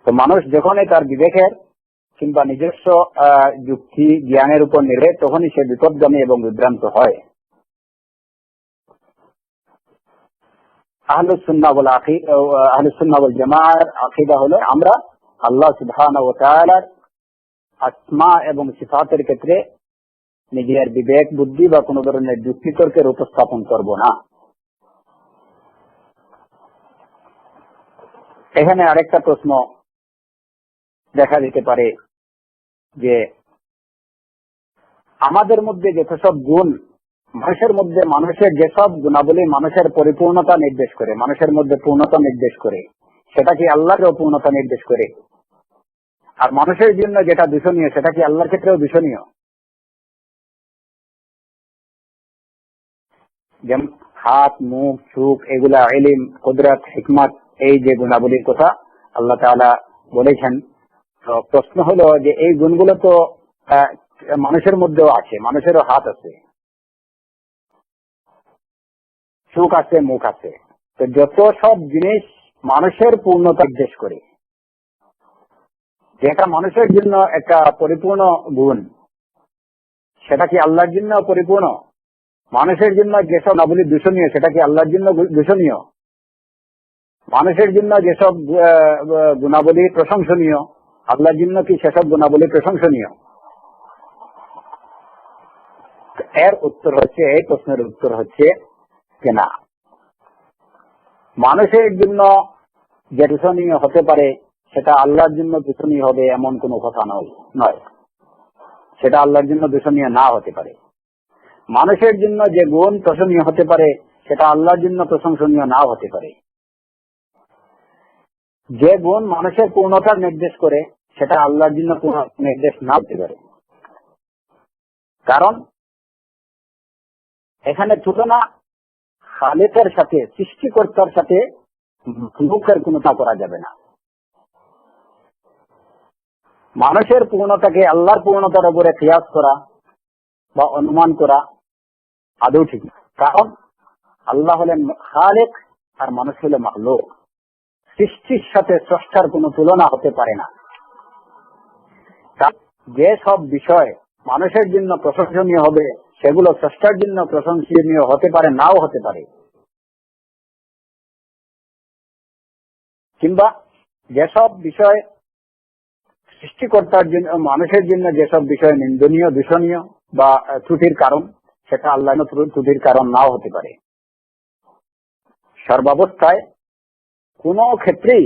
তো মানুষ যখনই তার বিবেকের কিংবা নিজস্ব যুক্তি জ্ঞানের উপর নির্ভর, তখনই সে বিপদগামী এবং বিভ্রান্ত হয়। আহলুস সুন্নাহ ওয়াল জামাআর আকীদা হলো আমরা আল্লাহ সুবহানাহু ওয়া তাআলার আসমা এবং সিফাতের ক্ষেত্রে নিজের বিবেক বুদ্ধি বা কোন ধরনের যুক্তি তর্কের উপস্থাপন করব না। এখানে আরেকটা প্রশ্ন দেখা দিতে পারে যে আমাদের মধ্যে যেসব গুণ, মানুষের যেসব গুণাবলী মানুষের পরিপূর্ণতা নির্দেশ করে, মানুষের মধ্যে পূর্ণতা নির্দেশ করে, সেটা কি আল্লাহর পূর্ণতা নির্দেশ করে? আর মানুষের জন্য যেটা দূষণীয় সেটা কি আল্লাহর ক্ষেত্রেও দূষণীয়? যেমন হাত, মুখ, চোখ, এগুলা ইলম, কুদরত, হিকমত, এই যে গুণাবলীর কথা আল্লাহ তাআলা বলেছেন, তো প্রশ্ন হলো যে এই গুণগুলো তো মানুষের মধ্যেও আছে, মানুষেরও হাত আছে, চোখ আছে, মুখ আছে, তো যত সব জিনিস মানুষের পূর্ণতা নির্দেশ করে, যেটা মানুষের জন্য একটা পরিপূর্ণ গুণ, সেটা কি আল্লাহর জন্য পরিপূর্ণ? মানুষের জন্য যেসব গুণাবলী দূষণীয় সেটা কি আল্লাহর জন্য দূষণীয়? মানুষের জন্য যেসব গুণাবলী প্রশংসনীয়, আল্লাহর জন্য কি সেসব গুণাবলী প্রশংসনীয়? এর উত্তর হচ্ছে, এই প্রশ্নের উত্তর হচ্ছে যে না, মানুষের জন্য যে দূষণীয় হতে পারে সেটা আল্লাহর জন্য দূষণীয় হবে এমন কোনো কথা নয়। সেটা আল্লাহর জন্য দূষণীয় না হতে পারে। মানুষের জন্য যে গুণ প্রশংসনীয় হতে পারে সেটা আল্লাহর জন্য প্রশংসনীয় নাও হতে পারে। যে গুণ মানুষের পূর্ণতার নির্দেশ করে সেটা আল্লাহর জন্য নির্দেশ না হতে পারে। কারণ এখানে তুলনা খালেকের সাথে, সৃষ্টিকর্তার সাথে মুখের কোনো তা করা যাবে না। মানুষের পূর্ণতাকে আল্লাহর পূর্ণতার উপরে কিয়াস করা বা অনুমান করা আদৌ ঠিক না। কারণ আল্লাহ হলেন খালেক আর মানুষ হলে মাখলুক। সৃষ্টির সাথে স্রষ্টার কোনো তুলনা হতে পারে না। যে সব বিষয় মানুষের জন্য প্রশংসনীয় হবে সেগুলো স্রষ্টার জন্য প্রশংসনীয় হতে পারে, নাও হতে পারে। কিংবা যেসব বিষয় সৃষ্টিকর্তার জন্য, মানুষের জন্য যেসব বিষয় নিন্দনীয়, দূষণীয় বা ত্রুটির কারণ, সেটা আল্লাহর ত্রুটির কারণ নাও হতে পারে। সর্বাবস্থায় কোন ক্ষেত্রেই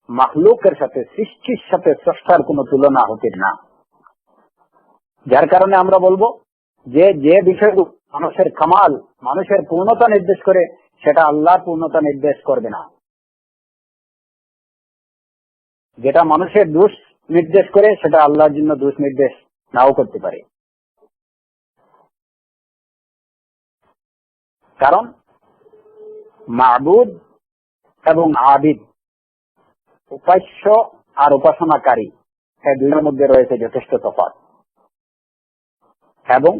মাখলুকের সাথে, সৃষ্টির সাথে স্রষ্টার কোনো তুলনা হতে না। যার কারণে আমরা বলবো যে যে বিষয়গুলো মানুষের কামাল, মানুষের পূর্ণতা নির্দেশ করে সেটা আল্লাহর পূর্ণতা নির্দেশ করবে না। যেটা মানুষের দোষ নির্দেশ করে সেটা আল্লাহর জন্য দোষ নির্দেশ নাও করতে পারে। কারণ মাবুদ এবং আবিদ, উপাস্য আর উপাসনাকারী, এই দুইয়ের মধ্যে রয়েছে যথেষ্ট তফাৎ। এবং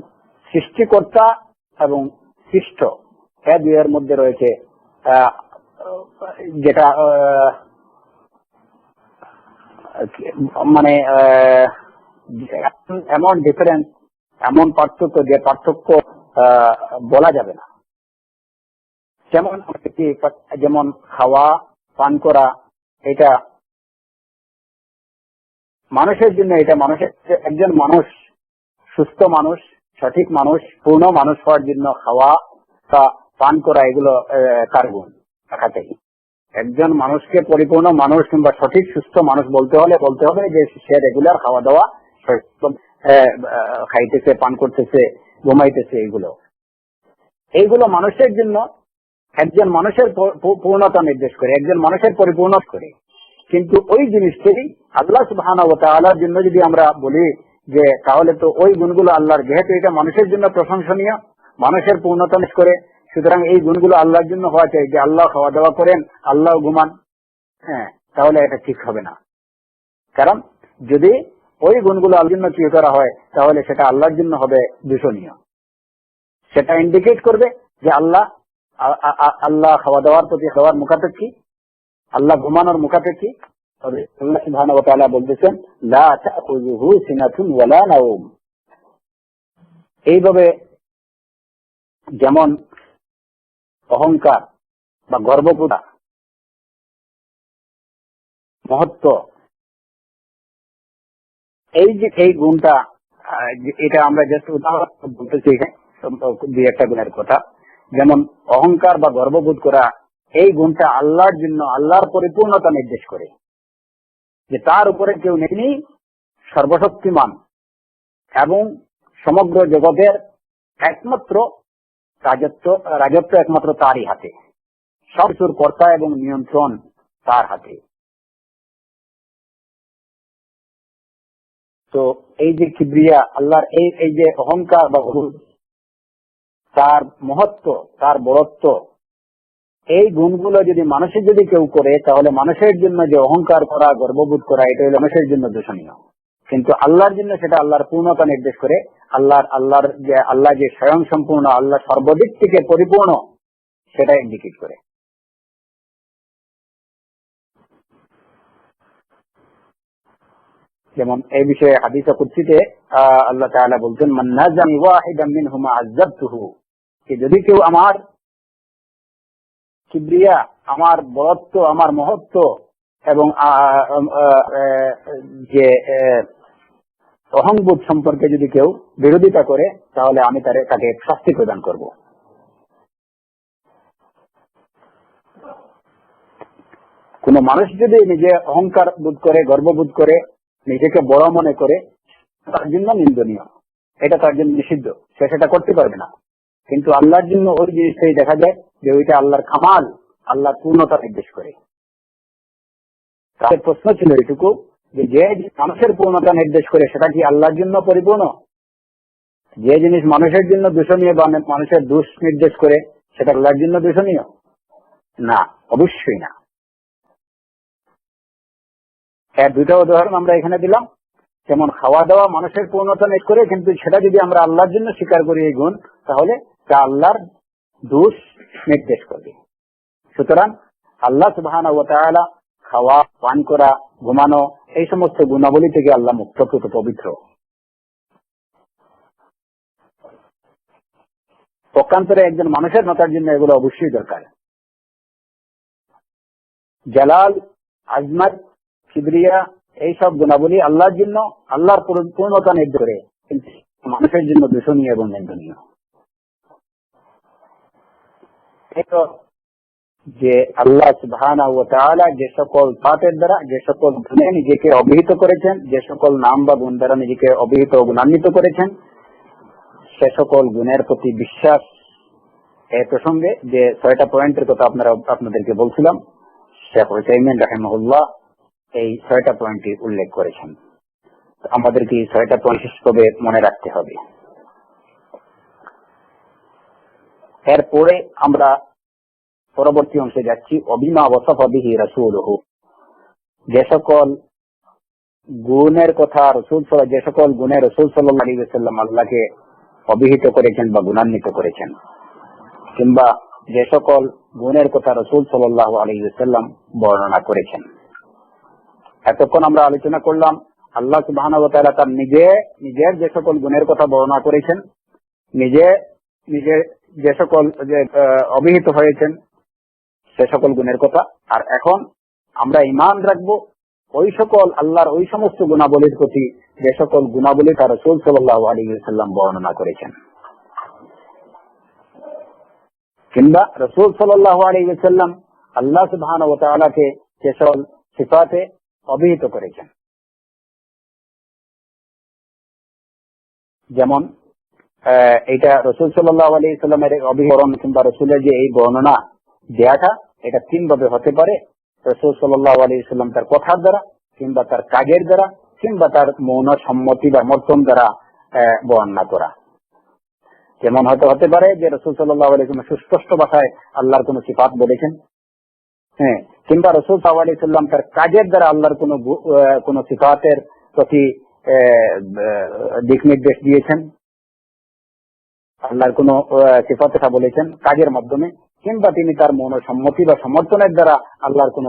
সৃষ্টিকর্তা এবং সৃষ্ট, এই দুইয়ের মধ্যে রয়েছে যেটা মানে এমন ডিফারেন্স, এমন পার্থক্য যে পার্থক্য বলা যাবে না। যেমন খাওয়া, পান করা, এটা মানুষের জন্য, এটা মানুষের, একজন মানুষ, সুস্থ মানুষ, সঠিক মানুষ, পূর্ণ মানুষ হওয়ার জন্য খাওয়া বা পান করা এগুলো কার গুণ দেখাতেই। একজন মানুষকে পরিপূর্ণ মানুষ কিংবা সঠিক সুস্থ মানুষ বলতে হবে যে সে রেগুলার খাওয়া দাওয়া খাইতেছে, পান করতেছে, ঘুমাইতেছে। এইগুলো মানুষের জন্য একজন মানুষের পূর্ণতা নির্দেশ করে, একজন মানুষের পরিপূর্ণ করে। কিন্তু ওই জিনিসটাই আল্লাহ সুবহানাহু ওয়া তাআলার জন্য যদি আমরা বলি যে তাহলে তো ওই গুণগুলো আল্লাহর, যেহেতু এটা মানুষের জন্য প্রশংসনীয়, মানুষের পূর্ণতা নির্দেশ করে, সুতরাং এই গুণগুলো আল্লাহর জন্য হওয়া চাই। যে আল্লাহ খাওয়া দাওয়া করেন, আল্লাহ ঘুমান, তাহলে এটা ঠিক হবে না। কারণ যদি ওই গুণগুলো আল্লাহর জন্য কি করা হয় তাহলে সেটা আল্লাহর জন্য হবে দূষণীয়। সেটা ইন্ডিকেট করবে যে আল্লাহ খাওয়া দাওয়ার প্রতি খাওয়ার মুখাপেক্ষী, আল্লাহ ঘুমানোর মুখাপেক্ষী। তবে আল্লাহ সুবহানাহু ওয়া তাআলা বলতেছেন লা তাখুযুহু সিনাতুন ওয়ালা নাওম। এইভাবে যেমন অহংকার বা গর্ববোধ, মহত্ব, এই গুণটা, এটা আমরা জাস্ট উদাহরণ বলতেছি দুই একটা গুণের কথা। যেমন অহংকার বা গর্ববোধ করা, এই গুণটা আল্লাহর জন্য, আল্লাহর পরিপূর্ণতা নির্দেশ করে যে তার উপরে কেউ নেই, সর্বশক্তিমান এবং সমগ্র জগতের একমাত্র রাজত্ব একমাত্র তারই হাতে, সব কিছুর কর্তা এবং নিয়ন্ত্রণ তার হাতে। তো এই যে কিবরিয়া, আল্লাহর এই যে অহংকার বা তার মহত্ব, তার বড়ত্ব, এই গুণগুলো যদি মানুষের যদি কেউ করে তাহলে মানুষের জন্য যে অহংকার করা, গর্ববোধ করা, এটা হলো মানুষের জন্য দূষণীয়। কিন্তু আল্লাহর জন্য সেটা আল্লাহর পূর্ণতা নির্দেশ করে। আল্লাহ যে স্বয়ং সম্পূর্ণ, আল্লাহ সর্বদিক থেকে পরিপূর্ণ, সেটা ইন্ডিকেট করে। যেমন এই বিষয়ে হাদিসে কুদসিতে আল্লাহ তাআলা বলছেন মান নাজানি ওয়াহিদাম মিনহুমা আযাবতুহু, যে যদি কেউ আমার কিবরিয়া, আমার বরত্ব, আমার মহত্ব এবং যে অহংবোধ সম্পর্কে যদি কেউ বিরোধিতা করে, তাহলে আমি তাকে শাস্তি প্রদান করব। কোন মানুষ যদি নিজে অহংকার বোধ করে, গর্ববোধ করে, নিজেকে বড় মনে করে, তার জন্য নিন্দনীয়, এটা তার জন্য নিষিদ্ধ, সে সেটা করতে পারবে না। কিন্তু আল্লাহর জন্য ওই জিনিসটাই দেখা যায় যে ওইটা আল্লাহর কামাল, আল্লাহর পূর্ণতা নির্দেশ করে। তাদের প্রশ্ন ছিল এটুকু যে মানুষের পূর্ণতা নির্দেশ করে সেটা কি আল্লাহর জন্য পরিপূর্ণ? যে জিনিস মানুষের জন্য দূষণীয় বা মানুষের দোষ নির্দেশ করে সেটা আল্লাহর জন্য দূষণীয় না, অবশ্যই না। এর দুটো উদাহরণ আমরা এখানে দিলাম। যেমন খাওয়া দাওয়া মানুষের পূর্ণতা নির্দেশ করে, কিন্তু সেটা যদি আমরা আল্লাহর জন্য স্বীকার করি এই গুণ, তাহলে তা আল্লাহর দোষ নির্দেশ করবে। সুতরাং আল্লাহ সুবহানাহু ওয়া তাআলা খাওয়া, পান করা, ঘুমানো, এই সমস্ত গুণাবলী থেকে আল্লাহ মুক্ত, পবিত্র। পক্ষান্তরে একজন মানুষের মাতার জন্য এগুলো অবশ্যই দরকার। জালাল, আজমত, কিবরিয়া, এইসব গুণাবলী আল্লাহর জন্য, আল্লাহর পূর্ণতা নির্দেশ করে, কিন্তু মানুষের জন্য দূষণীয় এবং নিন্দনীয়। যে আল্লাহ সুবহানাহু ওয়া তাআলা যে সকল সিফাতের দ্বারা, যে সকল গুণে নিজেকে অভিহিত করেছেন, যে সকল নাম বা গুণ দ্বারা নিজেকে অভিহিত ও গুণান্বিত করেছেন, সে সকল গুণের প্রতি বিশ্বাস। এই প্রসঙ্গে যে 6টা পয়েন্টের কথা আপনাদেরকে বলছিলাম, শেখ উসাইমিন রাহিমাহুল্লাহ এই 6টা পয়েন্টই উল্লেখ করেছেন। আমাদেরকে এই 6টা পয়েন্ট বিশেষভাবে মনে রাখতে হবে। এরপরে আমরা পরবর্তী অংশে যাচ্ছি। অবিমা ওয়াসাফা বিহি রাসূলুহু, যে সকল গুণের কথা যে সকল গুণে রাসূল সাল্লাল্লাহু আলাইহি ওয়াসাল্লাম আল্লাহকে অভিহিত করেছেন বা গুণান্বিত করেছেন, কিংবা যে সকল গুণের কথা রাসূল সাল্লাল্লাহু আলাইহি ওয়াসাল্লাম বর্ণনা করেছেন। এতক্ষণ আমরা আলোচনা করলাম আল্লাহ সুবহানাহু ওয়া তাআলা তার নিজের যে সকল গুণের কথা বর্ণনা করেছেন, নিজে যে সকল অভিহিত হয়েছেন সে সকল গুণের কথা। আর এখন আমরা ঈমান রাখবো ওই সকল আল্লাহর ওই সমস্ত গুণাবলীর প্রতি যে সকল গুণাবলী তার রাসূল সাল্লাল্লাহু আলাইহি ওয়াসাল্লাম বর্ণনা করেছেন, কিংবা রাসূল সাল্লাল্লাহু আলাইহি ওয়াসাল্লাম আল্লাহ সুবহানাহু ওয়া তাআলাকে যে সকল সিফাতে অভিহিত করেছেন। যেমন এটা রাসূল সাল্লাল্লাহু আলাইহি ওয়াসাল্লামের অভিবরণ কিংবা রাসূলের যে এই বর্ণনা দেয়াটা, এটা 3 ভাবে হতে পারে। রাসূল সাল্লাল্লাহু আলাইহি ওয়াসাল্লাম তার কথার দ্বারা, কিংবা তার কাজের দ্বারা, কিংবা তার মৌন সম্মতি বা সমর্থন দ্বারা বর্ণনা করা। যেমন হয়তো হতে পারে যে রাসূল সাল্লাল্লাহু আলাইহি ওয়াসাল্লাম সুস্পষ্ট ভাষায় আল্লাহর কোন সিফাত বলেছেন, কিংবা রাসূল সাল্লাল্লাহু আলাইহি ওয়াসাল্লাম তার কাজের দ্বারা আল্লাহর কোন সিফাতের প্রতি দিক নির্দেশ দিয়েছেন, আল্লাহর কোন সিফাত কথা বলেছেন কাজের মাধ্যমে, কিংবা তিনি তার মৌন সম্মতি বা সমর্থনের দ্বারা আল্লাহর কোন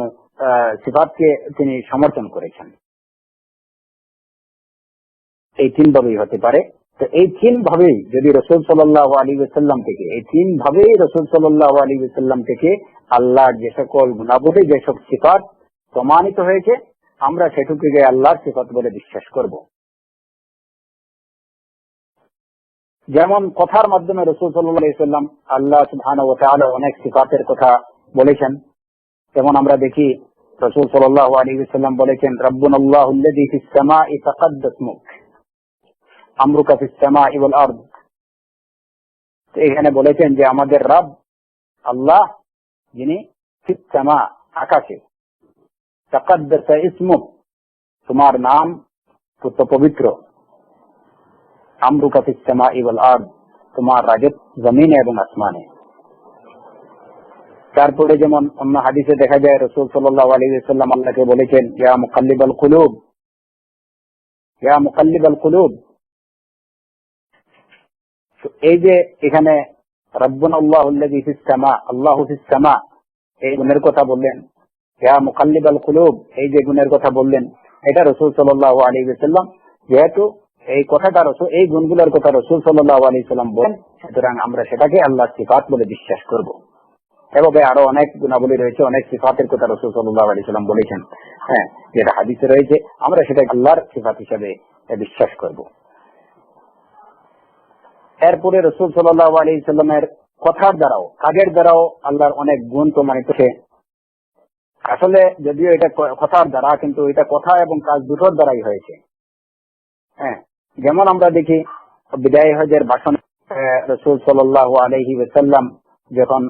সিফাতকে তিনি সমর্থন করেছেন। এই 3 ভাবেই হতে পারে। তো এই 3 ভাবেই যদি রাসূল সাল্লাল্লাহু আলাইহি ওয়াসাল্লাম থেকে, এই 3 ভাবেই রাসূল সাল্লাল্লাহু আলাইহি ওয়াসাল্লাম থেকে আল্লাহর যে সকল গুণাবলী, যে সব সিফাত প্রমাণিত হয়েছে, আমরা সেটুকুকে আল্লাহর সিফাত বলে বিশ্বাস করব। যেমন কথার মাধ্যমে রাসূল সাল্লাল্লাহু আলাইহি ওয়াসাল্লাম আল্লাহ সুবহানাহু ওয়া তাআলা অনেক সিফাতের কথা বলেছেন। যেমন আমরা দেখি রাসূল সাল্লাল্লাহু আলাইহি ওয়াসাল্লাম বলেছেন, রাব্বুনাল্লাহুল্লাযী ফিস সামাই তাকাদ্দাসমুক আমরুকা ফিস সামাই ওয়াল আরদ। এখানে বলেছেন যে আমাদের রব আল্লাহ, যিনি ফিস সামা আকাশে, তাকাদ্দাসা ইসমুক তোমার নাম পবিত্র, আমরুকা ফিস সামাই ওয়াল আরদ তোমার রাজত্ব জমিনে এবং আসমানে। তারপরে যেমন অন্য হাদিসে দেখা যায় রাসূল সাল্লাল্লাহু আলাইহি ওয়াসাল্লাম আল্লাহকে বলেছেন, ইয়া মুকাল্লিবাল কুলুব, ইয়া মুকাল্লিবাল কুলুব। এই যে এখানে রাব্বুনাল্লাহুল্লাযী ফিস সামা, আল্লাহু ফিস সামা, এই গুণের কথা বললেন, ইয়া মুকাল্লিবাল কুলুব এই যে গুণের কথা বললেন, এটা রাসূল সাল্লাল্লাহু আলাইহি ওয়াসাল্লাম, যেহেতু এই কথাটা এই গুণগুলোর কথা রাসূল সাল্লাল্লাহু আলাইহি ওয়াসাল্লাম বলেন, সুতরাং আমরা সেটাকে আল্লাহর সিফাত বলে বিশ্বাস করব। এভাবে আরো অনেক গুণাবলী রয়েছে, অনেক সিফাতের কথা রাসূল সাল্লাল্লাহু আলাইহি ওয়াসাল্লাম বলেছেন। হ্যাঁ, যেটা হাদিসে রয়েছে আমরা সেটা আল্লাহর সিফাত হিসেবে বিশ্বাস করব। এরপরে রাসূল সাল্লাল্লাহু আলাইহি ওয়াসাল্লামের কথার দ্বারাও কাজের দ্বারাও আল্লাহর অনেক গুণ প্রমাণিত হয়েছে। আসলে যদিও এটা কথার দ্বারা, কিন্তু এটা কথা এবং কাজ দুটোর দ্বারাই হয়েছে। হ্যাঁ, যেমন আমরা দেখি বিদায় হজের ভাষণ রাসূল সাল্লাল্লাহু আলাইহি ওয়াসাল্লাম যখন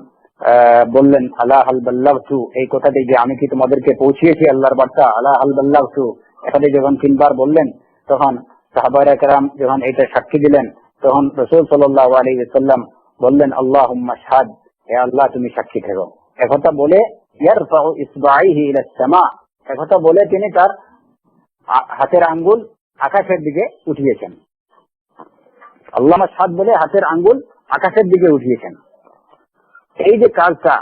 বললেন আলা হাল বাল্লাগতু, এই কথাটি যে আমি কি তোমাদেরকে পৌঁছিয়েছি আল্লাহর বার্তা, আলা হাল বাল্লাগতু, এখানে যখন 3 বার বললেন, তখন সাহাবায়ে কেরাম যখন এটা সাক্ষী দিলেন, তখন রাসূল সাল্লাল্লাহু আলাইহি ওয়াসাল্লাম বললেন আল্লাহুম্মা শাহাদ, হে আল্লাহ তুমি সাক্ষী থেকো। একথা বলে ইয়ারফাউ ইসবাইহি ইলা সামা, একথা বলে তিনি তার হাতের আঙ্গুল আকাশের দিকে উঠিয়েছেন। আল্লাহুম্মা শাহাদ বলে হাতের আঙ্গুল আকাশের দিকে উঠিয়েছেন। এই যে কাজটা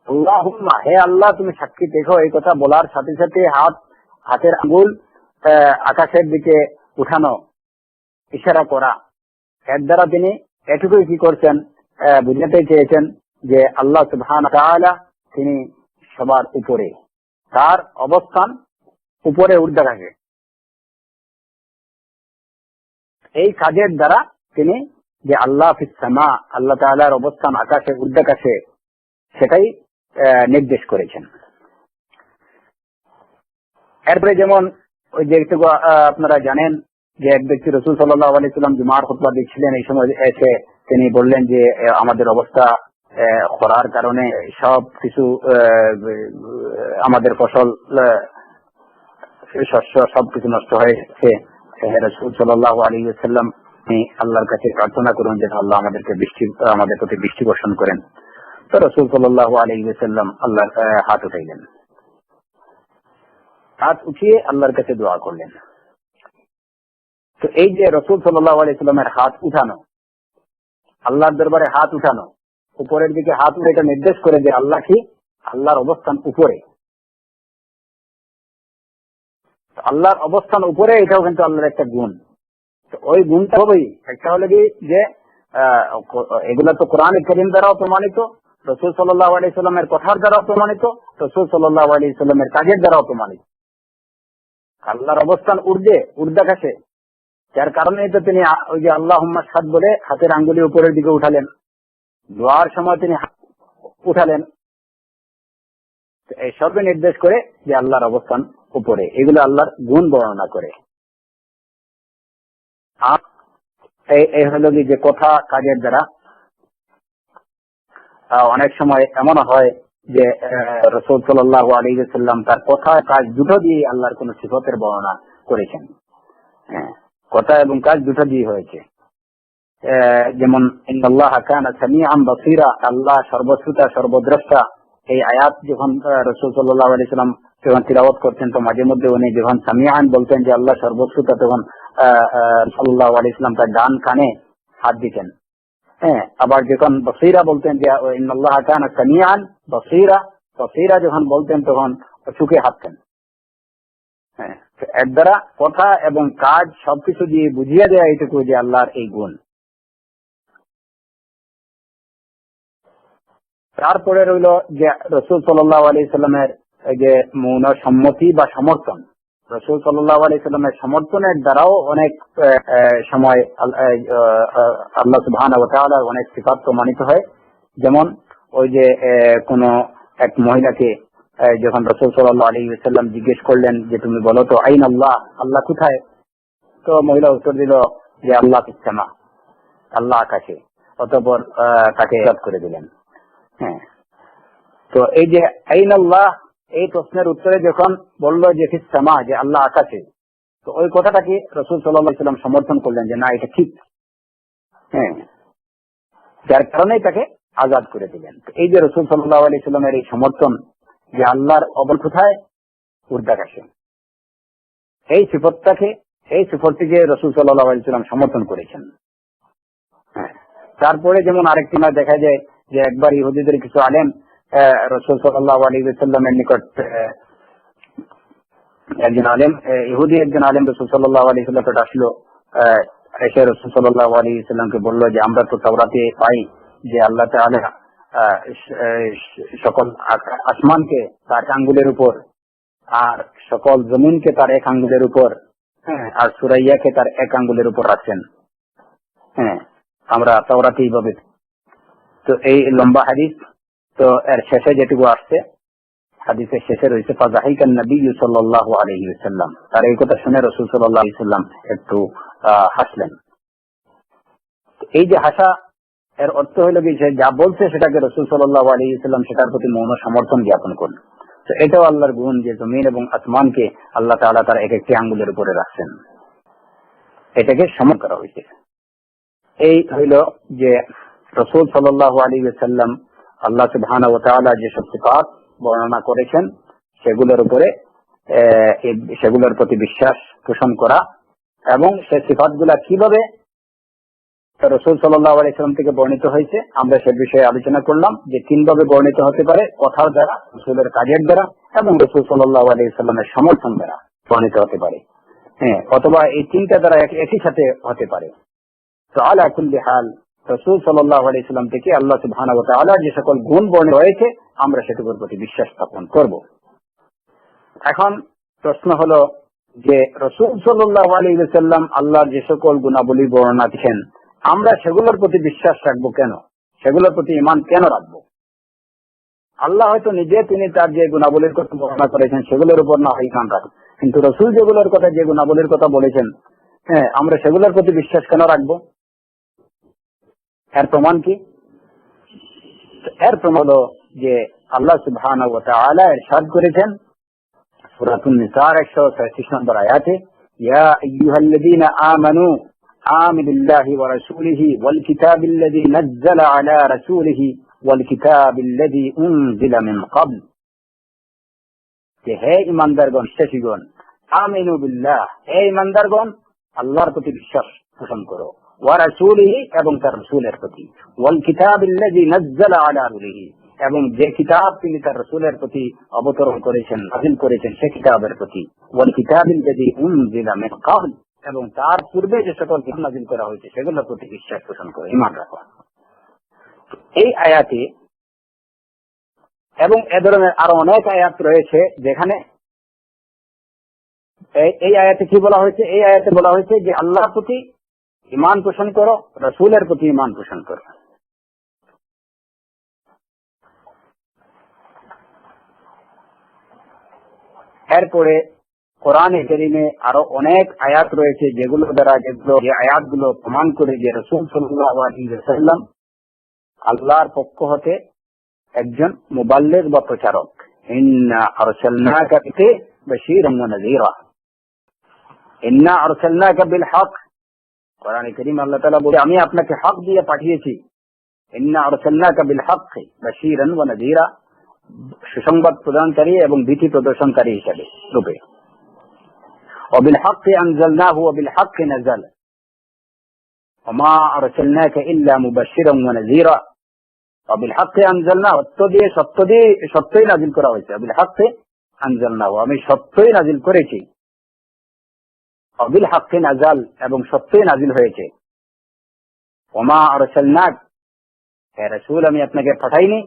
আল্লাহুম্মা, হে আল্লাহ তুমি সাক্ষী দেখো, এই কথা বলার সাথে সাথে হাতের আঙ্গুল আকাশের দিকে উঠানো, ইশারা করা, এর দ্বারা তিনি এটুকুই কি করছেন, বুঝাতে চেয়েছেন যে আল্লাহ সুবহানাহু ওয়া তাআলা তিনি সবার উপরে, তার অবস্থান উপরে ঊর্ধ্বাকাশে। এই কাজের দ্বারা তিনি যে আল্লাহ ফিস সামা, আল্লাহ তাআলার অবস্থান আকাশে ঊর্ধ্বাকাশে, সেটাই নির্দেশ করেছেন। এরপরে যেমন ওই যে আপনারা জানেন যে এক ব্যক্তি রাসূল সাল্লাল্লাহু আলাইহি ওয়াসাল্লাম জুমার খুতবা দিচ্ছিলেন, এই সময় এসে তিনি বললেন যে আমাদের অবস্থা খরার কারণে সব কিছু আমাদের ফসল শস্য সবকিছু নষ্ট হয়েছে। রাসূল সাল্লাল্লাহু আলাইহি ওয়াসাল্লাম আল্লাহর কাছে প্রার্থনা করুন যেন আল্লাহ আমাদের প্রতি বৃষ্টি বর্ষণ করেন। তো রাসূল সাল্লাল্লাহু আলাইহি ওয়াসাল্লাম আল্লাহর হাত উঠাইলেন, হাত উঠিয়ে আল্লাহর কাছে দোয়া করলেন। তো এই যে রাসূল সাল্লাল্লাহু আলাইহি ওয়াসাল্লামের হাত উঠানো, আল্লাহর দরবারে হাত উঠানো, উপরের দিকে হাত উঠে, এটা নির্দেশ করে যে আল্লাহ কি, আল্লাহর অবস্থান উপরে, আল্লাহর অবস্থান উপরে, এটাও কিন্তু আল্লাহর একটা গুণ। তো ওই গুণটা হবেই, একটা হলো কি যে এগুলা তো কোরআনে কারীম দ্বারাও প্রমাণিত, রাসূল সাল্লাল্লাহু আলাইহি ওয়াসাল্লামের কথার দ্বারাও প্রমাণিত, রাসূল সাল্লাল্লাহু আলাইহি ওয়াসাল্লামের কাজের দ্বারাও প্রমাণিত। আল্লাহর অবস্থান ঊর্ধ্বাকাশে, যার কারণে তো তিনি ওই যে আল্লাহুম্মা শাহাদ বলে হাতের আঙ্গুলি উপরের দিকে উঠালেন, দোয়ার সময় তিনি উঠালেন, এই সবই নির্দেশ করে যে আল্লাহর অবস্থান উপরে। এগুলো আল্লাহর গুণ বর্ণনা করে। আর এই হলো কি যে কথা কাজের দ্বারা অনেক সময় এমন হয় যে রাসূল সাল্লাল্লাহু আলাইহি ওয়াসাল্লাম তার কথা কাজ দুটো দিয়ে আল্লাহর কোন সিফাতের বর্ণনা করেছেন। কথা এবং কাজ দুটো দিয়ে হয়েছে। যেমন ইন্নাল্লাহা কানা সামিআন বাসীরা, আল্লাহ সর্বশ্রোতা সর্বদ্রষ্টা। এই আয়াত যখন রাসূল সাল্লাল্লাহু আলাইহি ওয়াসাল্লাম যখন তিলাওয়াত করতেন, তো মাঝে মধ্যে উনি যখন সামিআন বলতেন যে আল্লাহ সর্বশ্রোতা, তখন সাল্লাল্লাহু আলাইহি ওয়াসাল্লাম তার ডান কানে হাত দিতেন। হ্যাঁ, আবার যখন বসীরা বলতেন যে ইন্নাল্লাহা কানা সামিআন বাসীরা, বসীরা যখন বলতেন তখন চোখে হাঁটতেন। হ্যাঁ, এর দ্বারা কথা এবং কাজ সবকিছু দিয়ে বুঝিয়ে দেয়া এইটুকু যে আল্লাহর এই গুণ। তারপরে রইল যে রাসূল সাল্লাল্লাহু আলাইহি ওয়াসাল্লামের যে মৌন সম্মতি বা সমর্থন, রাসূল সাল্লাল্লাহু আলাইহি ওয়াসাল্লামের সমর্থনের দ্বারাও অনেক সময় আল্লাহ সুবহানাহু ওয়া তাআলা অনেক সিফাত প্রমাণিত হয়। যেমন ওই যে কোন এক মহিলাকে যখন রাসূল সাল্লাল্লাহু আলাইহি ওয়াসাল্লাম জিজ্ঞেস করলেন যে তুমি বলো তো আইন আল্লাহ, আল্লাহ কোথায়? তো মহিলা উত্তর দিল যে আল্লাহ ফিস সামা, আল্লাহ আকাশে। অতঃপর তাকে ইরশাদ করে দিলেন। হ্যাঁ, তো এই যে আইন আল্লাহ, এই প্রশ্নের উত্তরে যখন বললো যে ফিস সামা, যে আল্লাহ আকাশে, তো ওই কথাটাকে রাসূল সাল্লাল্লাহু আলাইহি ওয়াসাল্লাম সমর্থন করলেন যে না, এটা ঠিক। হ্যাঁ, যার কারণেই তাকে আজাদ করে দিলেন। এই যে রাসূল সাল্লাল্লাহু আলাইহি ওয়াসাল্লামের এই সমর্থন যে আল্লাহর অবস্থান কোথায়, ঊর্ধ্বাকাশে, এই সিফতটিকে রাসূল সাল্লাল্লাহু আলাইহি ওয়াসাল্লাম সমর্থন করেছেন। হ্যাঁ, তারপরে যেমন আরেকটি না দেখা যায় যে একবার ইহুদিদের কিছু আলেম রাসূল সাল্লাল্লাহু আলাইহি ওয়াসাল্লামের নিকট, একজন আলেম রাসূল সাল্লাল্লাহু আলাইহি ওয়াসাল্লামের নিকট আসলো, এসে রাসূল সাল্লাল্লাহু আলাইহি ওয়াসাল্লামকে বলল যে আমরা তো তাওরাতে পাই যে আল্লাহ তাআলা সকল আসমানকে তার আঙ্গুলের উপর, আর সকল জমিনকে তার এক আঙ্গুলের উপর, হ্যাঁ, আর সুরাইয়াকে তার এক আঙ্গুলের উপর রাখছেন। হ্যাঁ, আমরা তাওরাতে এইভাবে। তো এই লম্বা হাদিস, তো এর শেষে যেটুকু আসছে, হাদিসের শেষে রয়েছে ফাযাহিকান নবী সাল্লাল্লাহু আলাইহি ওয়াসাল্লাম। তার এই কথা শুনে রাসূল সাল্লাল্লাহু আলাইহি ওয়াসাল্লাম একটু হাসলেন। এই যে হাসা, এর অর্থ হলো কি, সে যা বলছে সেটাকে রাসূল সাল্লাল্লাহু আলাইহি ওয়াসাল্লাম সেটার প্রতি মৌন সমর্থন জ্ঞাপন করলেন। তো এটাও আল্লাহর গুণ যে জমিন এবং আসমানকে আল্লাহ তাআলা তার এক একটি আঙ্গুলের উপরে রাখছেন, এটাকে সমান করা হয়েছে। এই হইল যে রাসূল সাল্লাল্লাহু আলাইহি ওয়াসাল্লাম আল্লাহ সুবহানাহু ওয়া তাআলা যে সব সিফাত বর্ণনা করেছেন সেগুলোর প্রতি বিশ্বাস পোষণ করা, এবং সেই সিফাতগুলা কিভাবে রাসূল সাল্লাল্লাহু আলাইহি ওয়াসাল্লাম থেকে বর্ণিত হয়েছে আমরা সে বিষয়ে আলোচনা করলাম, যে তিনভাবে বর্ণিত হতে পারে: কথার দ্বারা, রাসূলের কাজের দ্বারা, এবং রাসূল সাল্লাল্লাহু আলাইহি ওয়াসাল্লামের সমর্থন দ্বারা বর্ণিত হতে পারে। হ্যাঁ, অথবা এই তিনটা দ্বারা একই সাথে হতে পারে। তো আলা কুল্লি হাল রাসূল সাল্লাল্লাহু আলাইহি ওয়াসাল্লাম থেকে আল্লাহ সুবহানাহু ওয়া তাআলা যে সকল গুণ বর্ণিত হয়েছে আমরা সেগুলোর প্রতি বিশ্বাস স্থাপন করব। এখন প্রশ্ন হলো যে রাসূল সাল্লাল্লাহু আলাইহি ওয়াসাল্লাম আল্লাহর যে সকল গুণাবলী বর্ণনা দিয়েছেন আমরা সেগুলোর প্রতি বিশ্বাস রাখবো কেন? সেগুলোর প্রতি ঈমান কেন রাখবো? আল্লাহ হয়তো নিজে তিনি তার যে গুণাবলীর কথা বর্ণনা করেছেন সেগুলোর উপর না হয় ঈমান রাখবো, কিন্তু রাসূল যেগুলোর কথা, যে গুণাবলীর কথা বলেছেন, হ্যাঁ, আমরা সেগুলোর প্রতি বিশ্বাস কেন রাখবো? এর প্রমাণ কি? এর প্রমাণ হলো যে আল্লাহ সুবহানাহু ওয়া তাআলা ইরশাদ করেছেন সূরাতুন নিসার 136 নম্বর আয়াতে, ইয়া আইয়ুহাল্লাযীনা আমানু آمنوا بالله ورسوله والكتاب الذي نزل على رسوله والكتاب الذي أنزل من قبل। হে ঈমানদারগণ, বিশ্বাসীগণ, আমিনু বিল্লাহ, হে ঈমানদারগণ, আল্লাহর প্রতি বিশ্বাস পোষণ করো, ওয়া রাসূলিহি, এবং তার রাসূলের প্রতি, ওয়াল কিতাবিল্লাযী নাযালা আলা রাসূলিহি, এবং যে কিতাব তিনি তার রাসূলের প্রতি অবতরণ করেছেন, নাযিল করেছেন, সে কিতাবের প্রতি, ওয়াল কিতাবিল্লাযী উনজিলা মিন ক্বাবল, এবং তার পূর্বে যে সকল কিতাব নাযিল করা হয়েছে সেগুলোর প্রতি বিশ্বাস পোষণ করে ঈমান রাখা। এই আয়াতে এবং এ ধরনের আরো অনেক আয়াত রয়েছে যেখানে এই আয়াতে কি বলা হয়েছে? এই আয়াতে বলা হয়েছে যে আল্লাহর প্রতি ঈমান পোষণ করো, রাসূলের প্রতি ঈমান পোষণ করো। এরপরে কোরআনে কারীমে আরো অনেক আয়াত রয়েছে যেগুলো দ্বারা যে আয়াতগুলো প্রমাণ করে যে রাসূল সাল্লাল্লাহু আলাইহি ওয়াসাল্লাম আল্লাহর পক্ষ হতে একজন মুবাল্লিগ বা প্রচারক। ইন্না আরসালনাকা বাশীরান ওয়া নাযীরা, ইন্না আরসালনাকা বিল হক, কোরআনে কারীমে আল্লাহ তাআলা বলে আমি আপনাকে হক দিয়ে পাঠিয়েছি। ইন্না আরসালনাকা বিল হক বাশীরান ওয়া নাযীরা, সুসংবাদ প্রদানকারী এবং ভীতি প্রদর্শনকারী হিসেবে রূপে। وبالحق أنزلناه وبالحق نزل وما أرسلناك إلا مبشرا ونذيرا وبالحق أنزلناه, সত্যই নাজিল করা হয়েছে। وبالحق أنزلناه, আমি সত্যই নাজিল করেছি। وبالحق نزل, এবং সত্যই নাজিল হয়েছে। وما أرسلناك, হে রাসূল আমি আপনাকে পাঠাইনি।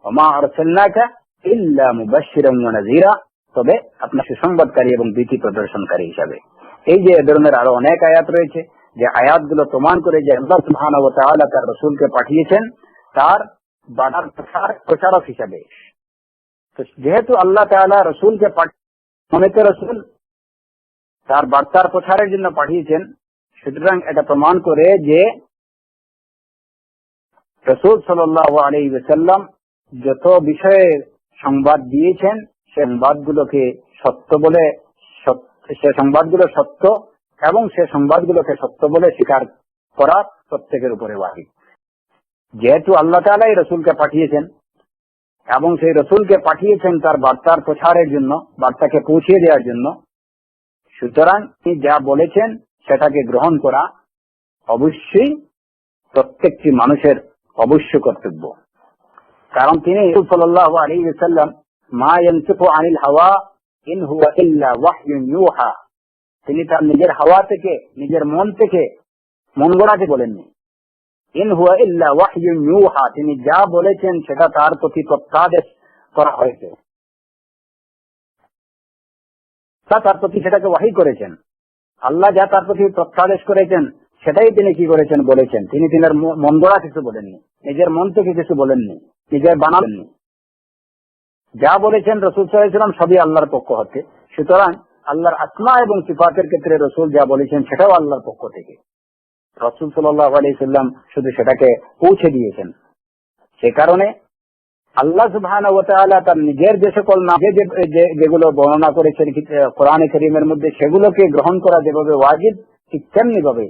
وما أرسلناك إلا مبشرا ونذيرا, তবে আপনার সুসংবাদকারী এবং ভীতি প্রদর্শনকারী হিসাবে। এই যে ধরনের আরো অনেক আয়াত রয়েছে যে আয়াতগুলো প্রমাণ করে যে আল্লাহ সুবহানাহু ওয়া তাআলা তার রাসূলকে পাঠিয়েছেন তার বার্তার প্রচারক হিসাবে। তো যেহেতু আল্লাহ তাআলা রাসূলকে মনোনীত রাসূল তার বার্তার প্রচারের জন্য পাঠিয়েছেন, সুতরাং এটা প্রমাণ করে যে রাসূল সাল্লাল্লাহু আলাইহি ওয়াসাল্লাম যত বিষয়ে সংবাদ দিয়েছেন সংবাদগুলোকে সত্য বলে, সে সংবাদগুলো সত্য এবং সে সংবাদগুলোকে সত্য বলে স্বীকার করা প্রত্যেকের উপরে ওয়াজিব। যেহেতু আল্লাহ তাআলা এই রাসূলকে পাঠিয়েছেন এবং সেই রাসূলকে পাঠিয়েছেন তার বার্তার প্রচারের জন্য, বার্তাকে পৌঁছে দেওয়ার জন্য, সুতরাং তিনি যা বলেছেন সেটাকে গ্রহণ করা অবশ্যই প্রত্যেকটি মানুষের অবশ্য কর্তব্য। কারণ তিনি সাল্লাল্লাহু আলাইহি ওয়াসাল্লাম মা ইয়ানতিকু আনিল হাওয়া ইন হুয়া ইল্লা ওয়াহয়ুন ইউহা, তিনি তার নিজের হাওয়া থেকে, নিজের মন থেকে, মন গড়াতে বলেননি। ইন হুয়া ইল্লা ওয়াহয়ুন ইউহা, তিনি যা বলেছেন সেটা তার প্রতি প্রত্যাদেশ করা হয়েছে, তার প্রতি সেটাকে ওয়াহি করেছেন। আল্লাহ যা তার প্রতি প্রত্যাদেশ করেছেন সেটাই তিনি কি করেছেন বলেছেন। তিনি তিনার মন গড়া কিছু বলেননি, নিজের মন থেকে কিছু বলেননি, নিজের বানাননি। যা বলেছেন রাসূল সাল্লাল্লাহু আলাইহি ওয়াসাল্লাম সবই আল্লাহর পক্ষ হতে। সুতরাং আল্লাহর আসমা এবং সিফাতের ক্ষেত্রে রাসূল যা বলেছেন সেটাও আল্লাহর পক্ষ থেকে। রাসূল সাল্লাল্লাহু আলাইহি ওয়াসাল্লাম শুধু সেটাকে পৌঁছে দিয়েছেন। সে কারণে আল্লাহ সুবহানাহু ওয়া তাআলা তার নিজের যে সকল নাম যেগুলো বর্ণনা করেছেন কোরআনে কারীমের মধ্যে, সেগুলোকে গ্রহণ করা যেভাবে ওয়াজিব, ঠিক তেমনি ভাবে